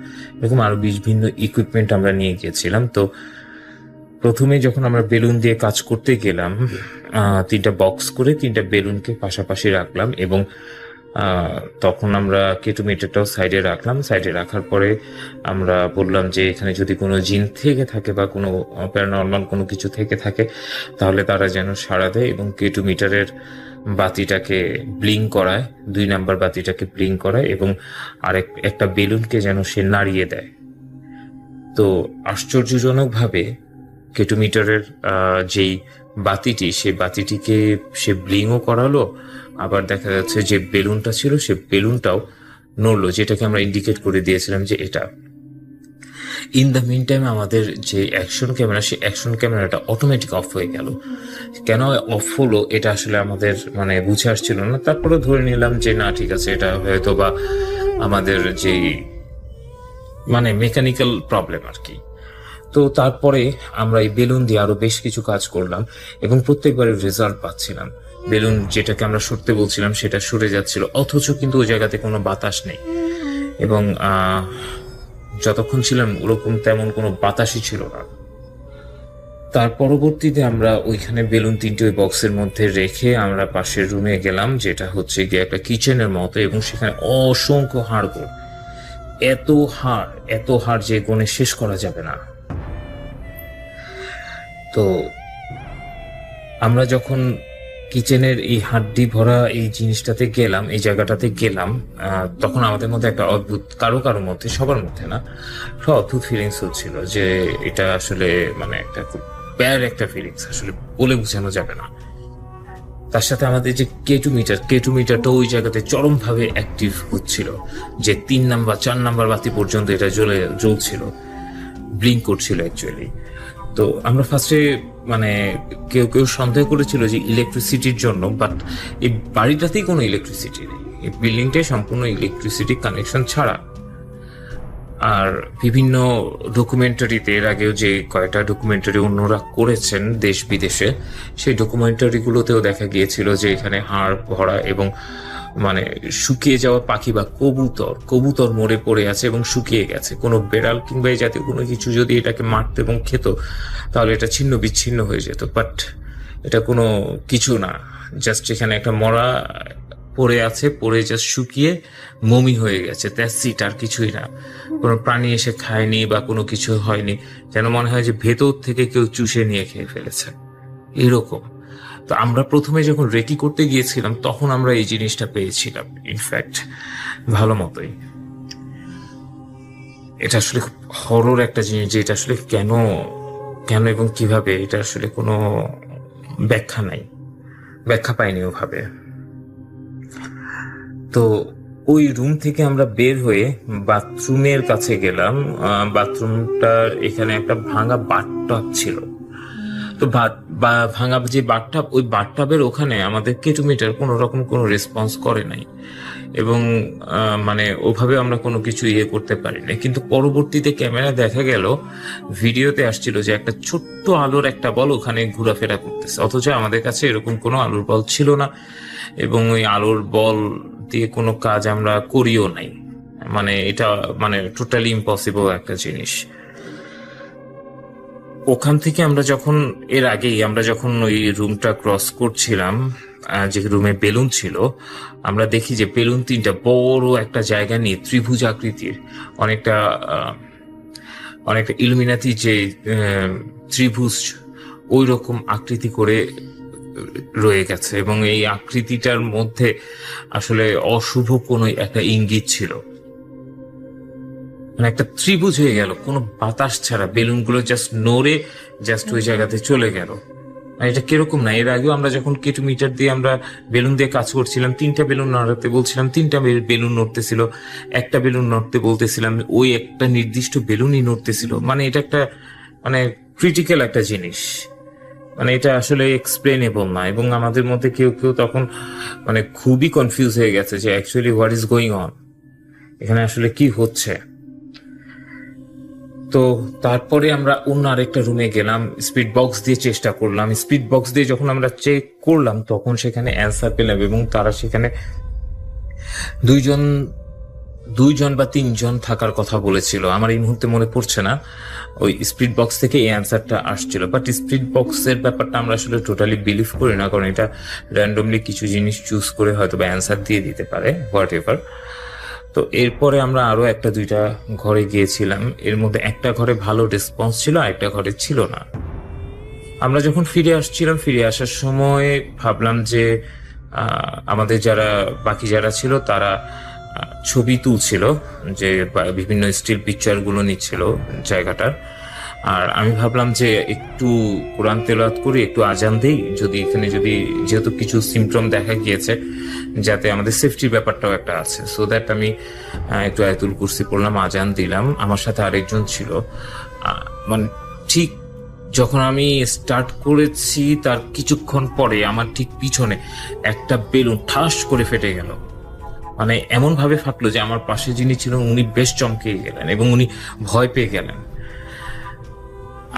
এরকম আরো বিভিন্ন ইকুইপমেন্ট আমরা নিয়ে গিয়েছিলাম। তো প্রথমে যখন আমরা বেলুন দিয়ে কাজ করতে গেলাম, 3টা বক্স করে 3টা বেলুনকে পাশাপাশি রাখলাম এবং তখন আমরা K2 মিটারটাও সাইডে রাখলাম। সাইডে রাখার পরে আমরা বললাম যে এখানে যদি কোনো জিন থেকে থাকে বা কোনো প্যারানর্মাল কোনো কিছু থেকে থাকে তাহলে তারা যেন সাড়া দেয় এবং K2 মিটারের বাতিটাকে ব্লিং করায়, 2 নাম্বার বাতিটাকে ব্লিং করায় এবং একটা বেলুনকে যেন সে নাড়িয়ে দেয়। তো আশ্চর্যজনকভাবে K2 মিটারের যেই বাতিটি, সেই বাতিটিকে সে ব্লিংও করালো, আবার দেখা যাচ্ছে যে বেলুনটা ছিল সে বেলুনটাও নড়লো, যেটাকে আমরা ইন্ডিকেট করে দিয়েছিলাম যে এটা। ইন দ্য মিন টাইম আমাদের যে অ্যাকশন ক্যামেরা, সেই অ্যাকশন ক্যামেরাটা অটোমেটিক অফ হয়ে গেল। কেন অফ হলো এটা আসলে আমাদের বুঝে আসছিল না। তারপরে ধরে নিলাম যে না ঠিক আছে, এটা হয়তো বা আমাদের যেই মেকানিক্যাল প্রবলেম আর কি। তো তারপরে আমরা এই বেলুন দিয়ে আরো বেশ কিছু কাজ করলাম এবং প্রত্যেকবারের রেজাল্ট পাচ্ছিলাম। বেলুন যেটাকে আমরা সরতে বলছিলাম সেটা সরে যাচ্ছিল, অথচ কিন্তু ওই জায়গাতে কোনো বাতাস নেই এবং যতক্ষণ ছিলাম ওরকম তেমন কোনো বাতাসই ছিল না। তার পরবর্তীতে আমরা ওইখানে বেলুন 3টে ওই বক্সের মধ্যে রেখে আমরা পাশের রুমে গেলাম, যেটা হচ্ছে গিয়ে একটা কিচেনের মতো, এবং সেখানে অসংখ্য হাড়গোড়, এত হাড় যে গুণে শেষ করা যাবে না। তো আমরা যখন কিচেনের এই হাড্ডি ভরা এই জিনিসটাতে গেলাম, এই জায়গাটাতে গেলাম, তখন আমাদের মধ্যে একটা অদ্ভুত, কারো মধ্যে, সবার মধ্যে না, একটা অদ্ভুত ফিলিংস হচ্ছিল যে এটা আসলে একটা খুব ব্যাড একটা ফিলিংস, আসলে বলে বোঝানো যাবে না। তার সাথে আমাদের যে K2 মিটারটা ওই জায়গাতে চরমভাবে অ্যাক্টিভ হচ্ছিল, যে 3 নাম্বার 4 নাম্বার বাতি পর্যন্ত এটা জ্বলছিল, ব্লিঙ্ক করছিল অ্যাকচুয়ালি। তো আমরা ফার্স্টে কেউ সন্দেহ করেছিল যে ইলেকট্রিসিটির জন্য, বাট এই বাড়িটাতেই কোনো ইলেকট্রিসিটি নেই, এই বিল্ডিংটাই সম্পূর্ণ ইলেকট্রিসিটি কানেকশন ছাড়া। আর বিভিন্ন ডকুমেন্টারিতে এর আগেও যে কয়েকটা ডকুমেন্টারি অন্যরা করেছেন দেশ বিদেশে, সেই ডকুমেন্টারিগুলোতেও দেখা গিয়েছিল যে এখানে হাড় ভরা এবং শুকিয়ে যাওয়া পাখি বা কবুতর মরে পড়ে আছে এবং শুকিয়ে গেছে। কোনো বেড়াল কিংবা এই জাতীয় কোনো কিছু যদি এটাকে মারত এবং খেত তাহলে এটা ছিন্ন বিচ্ছিন্ন হয়ে যেত, বাট এটা কোনো কিছু না, জাস্ট এখানে একটা মরা পড়ে আছে, পড়ে জাস্ট শুকিয়ে মমি হয়ে গেছে, দ্যাটস ইট, আর কিছুই না। কোনো প্রাণী এসে খায়নি বা কোনো কিছু হয়নি, যেন মনে হয় যে ভেতর থেকে কেউ চুষে নিয়ে খেয়ে ফেলেছে, এরকম। তো আমরা প্রথমে যখন রেকি করতে গিয়েছিলাম তখন আমরা এই জিনিসটা পেয়েছিলাম, ইনফ্যাক্ট ভালো মতোই। এটা আসলে খুব হরর একটা জিনিস, যে এটা আসলে কেন এবং কিভাবে, এটা আসলে কোনো ব্যাখ্যা পাইনি ওভাবে। তো ওই রুম থেকে আমরা বের হয়ে বাথরুমের কাছে গেলাম। বাথরুমটার এখানে একটা ভাঙা বাথটাব ছিল। তো ভাঙা যে বাথটাব, ওই বাথটাবের ওখানে আমাদের K2 মিটার কোনো রকম কোনো রেসপন্স করে নাই এবং ওভাবে আমরা কোনো কিছু করতে পারিনি। কিন্তু পরবর্তীতে ক্যামেরা দেখা গেল, ভিডিওতে আসছিল যে একটা ছোট্ট আলোর একটা বল ওখানে ঘোরাফেরা করতেছে, অথচ আমাদের কাছে এরকম কোনো আলোর বল ছিল না এবং ওই আলোর বল দিয়ে কোনো কাজ আমরা করিও নাই। এটা টোটালি ইম্পসিবল একটা জিনিস। ওখান থেকে আমরা যখন এর আগেই আমরা যখন ওই রুমটা ক্রস করছিলাম, যে রুমে বেলুন ছিল, আমরা দেখি যে বেলুন তিনটা বড় একটা জায়গা নিয়ে ত্রিভুজ আকৃতির অনেকটা অনেকটা ইলুমিনাতি যে ত্রিভুজ ওই রকম আকৃতি করে রয়ে গেছে, এবং এই আকৃতিটার মধ্যে আসলে অশুভ কোনো একটা ইঙ্গিত ছিল। মানে একটা ত্রিভুজ হয়ে গেল কোনো বাতাস ছাড়া, বেলুনগুলো জাস্ট নড়ে জাস্ট ওই জায়গাতে চলে গেল। আর এটা কিরকম না, এর আগেও আমরা যখন কেটু মিটার দিয়ে আমরা বেলুন দিয়ে কাজ করছিলাম, 3টা বেলুন নড়াতে বলছিলাম, 3টা বেলুন নড়তেছিল, একটা বেলুন নড়তে বলতেছিলাম, ওই একটা নির্দিষ্ট বেলুনই নড়তেছিল। মানে এটা একটা মানে ক্রিটিক্যাল একটা জিনিস, মানে এটা আসলে এক্সপ্লেনেবল না। এবং আমাদের মধ্যে কেউ কেউ তখন মানে খুবই কনফিউজ হয়ে গেছে যে actually what is going on, এখানে আসলে কি হচ্ছে। তো তারপরে আমরা অন্য আরেকটা রুমে গেলাম, স্পিড বক্স দিয়ে চেষ্টা করলাম। স্পিড বক্স দিয়ে যখন আমরা চেক করলাম তখন সেখানে অ্যান্সার পেলাম, এবং তারা সেখানে দুইজন বা 3জন থাকার কথা বলেছিল, আমার এই মুহূর্তে মনে পড়ছে না। ওই স্পিড বক্স থেকে এই অ্যান্সারটা আসছিল, বাট স্পিড বক্সের ব্যাপারটা আমরা আসলে টোটালি বিলিভ করি না, কারণ এটা র্যান্ডমলি কিছু জিনিস চুজ করে হয়তো বা অ্যান্সার দিয়ে দিতে পারে, হোয়াট এভার। তো এরপরে আমরা আরো 1-2টা ঘরে গিয়েছিলাম, এর মধ্যে একটা ঘরে ভালো রেসপন্স ছিল, একটা ঘরে ছিল না। আমরা যখন ফিরে আসছিলাম, ফিরে আসার সময় ভাবলাম যে আমাদের বাকি যারা ছিল তারা ছবি তুলছিল, যে বিভিন্ন স্টিল পিকচার গুলো নিচ্ছিল জায়গাটার। আর আমি ভাবলাম যে একটু কোরআন তেলাওয়াত করি, একটু আজান দেই, যদি এখানে যেহেতু কিছু সিমটম দেখা গিয়েছে, যাতে আমাদের সেফটির ব্যাপারটাও একটা আছে, সো দ্যাট আমি একটু আয়াতুল কুরসি পড়লাম, আজান দিলাম। আমার সাথে আরেকজন ছিল, মানে ঠিক যখন আমি স্টার্ট করেছি তার কিছুক্ষণ পরে আমার ঠিক পিছনে একটা বেলুন ঠাস করে ফেটে গেল। মানে এমন ভাবে ফাটলো যে আমার পাশে যিনি ছিলেন উনি বেশ চমকে গেলেন এবং উনি ভয় পেয়ে গেলেন।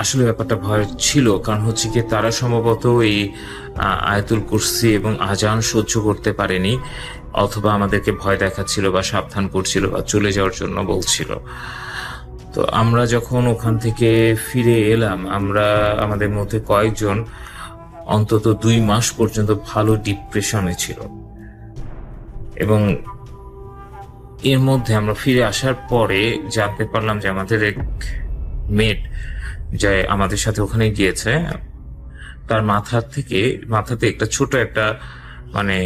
আসলে ব্যাপারটা ভয় ছিল, কারণ হচ্ছে কি তারা সম্ভবত এই আয়াতুল কুরসি এবং আজান সহ্য করতে পারেনি, অথবা আমাদেরকে ভয় দেখাচ্ছিল বা সাবধান করছিল বা চলে যাওয়ার জন্য বলছিল। তো আমরা যখন ওখান থেকে ফিরে এলাম, আমাদের মধ্যে কয়েকজন অন্তত 2 মাস পর্যন্ত ভালো ডিপ্রেশনে ছিল, এবং এর মধ্যে আমরা ফিরে আসার পরে জানতে পারলাম যে আমাদের এক মেট যে আমাদের সাথে ওখানে গিয়েছে, তার মাথাতে একটা ছোট একটা মানে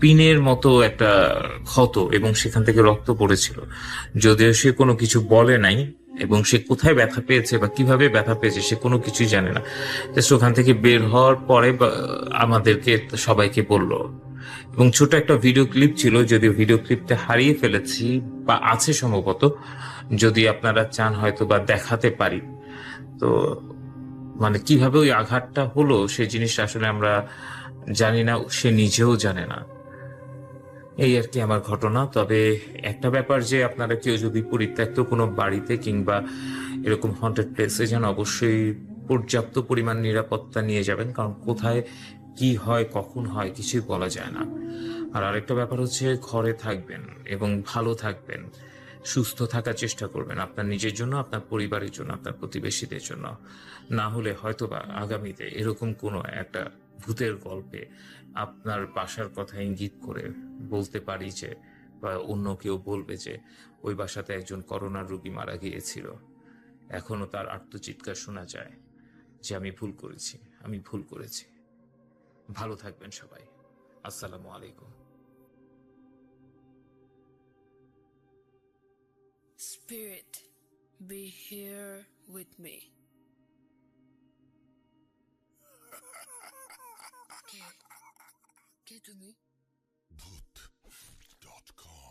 পিনের মতো একটা ক্ষত, এবং সেখান থেকে রক্ত পড়েছিল। যদিও সে কোনো কিছু বলে নাই, এবং সে কোথায় ব্যথা পেয়েছে বা কিভাবে ব্যথা পেয়েছে সে কোনো কিছুই জানে না। জাস্ট ওখান থেকে বের হওয়ার পরে আমাদেরকে সবাইকে বলল, এবং ছোট একটা ভিডিও ক্লিপ ছিল, যদিও ভিডিও ক্লিপটা হারিয়ে ফেলেছি বা আছে সম্ভবত, যদি আপনারা চান হয়তো বা দেখাতে পারি। তো মানে কিভাবে ওই আঘাতটা হলো সেই জিনিসটা আসলে আমরা জানি না, সে নিজেও জানে না। এই আর কি আমার ঘটনা। তবে একটা ব্যাপার, যে আপনারা কেউ যদি পরিত্যক্ত কোনো বাড়িতে কিংবা এরকম হন্টেড প্লেসে যান, অবশ্যই পর্যাপ্ত পরিমাণ নিরাপত্তা নিয়ে যাবেন, কারণ কোথায় কি হয় কখন হয় কিছুই বলা যায় না। আর আরেকটা ব্যাপার হচ্ছে, ঘরে থাকবেন এবং ভালো থাকবেন, সুস্থ থাকার চেষ্টা করবেন, আপনার নিজের জন্য, আপনার পরিবারের জন্য, আপনার প্রতিবেশীদের জন্য। না হলে হয়তোবা আগামীতে এরকম কোনো একটা ভূতের গল্পে আপনার বাসার কথা ইঙ্গিত করে বলতে পারি যে, বা অন্য কেউ বলবে যে ওই বাসাতে একজন করোনার রোগী মারা গিয়েছিল, এখনো তার আর্তচিৎকার শোনা যায় যে আমি ভুল করেছি। ভালো থাকবেন সবাই। আসসালামু আলাইকুম। Spirit, be here with me. কে তুমি? Bhoot.com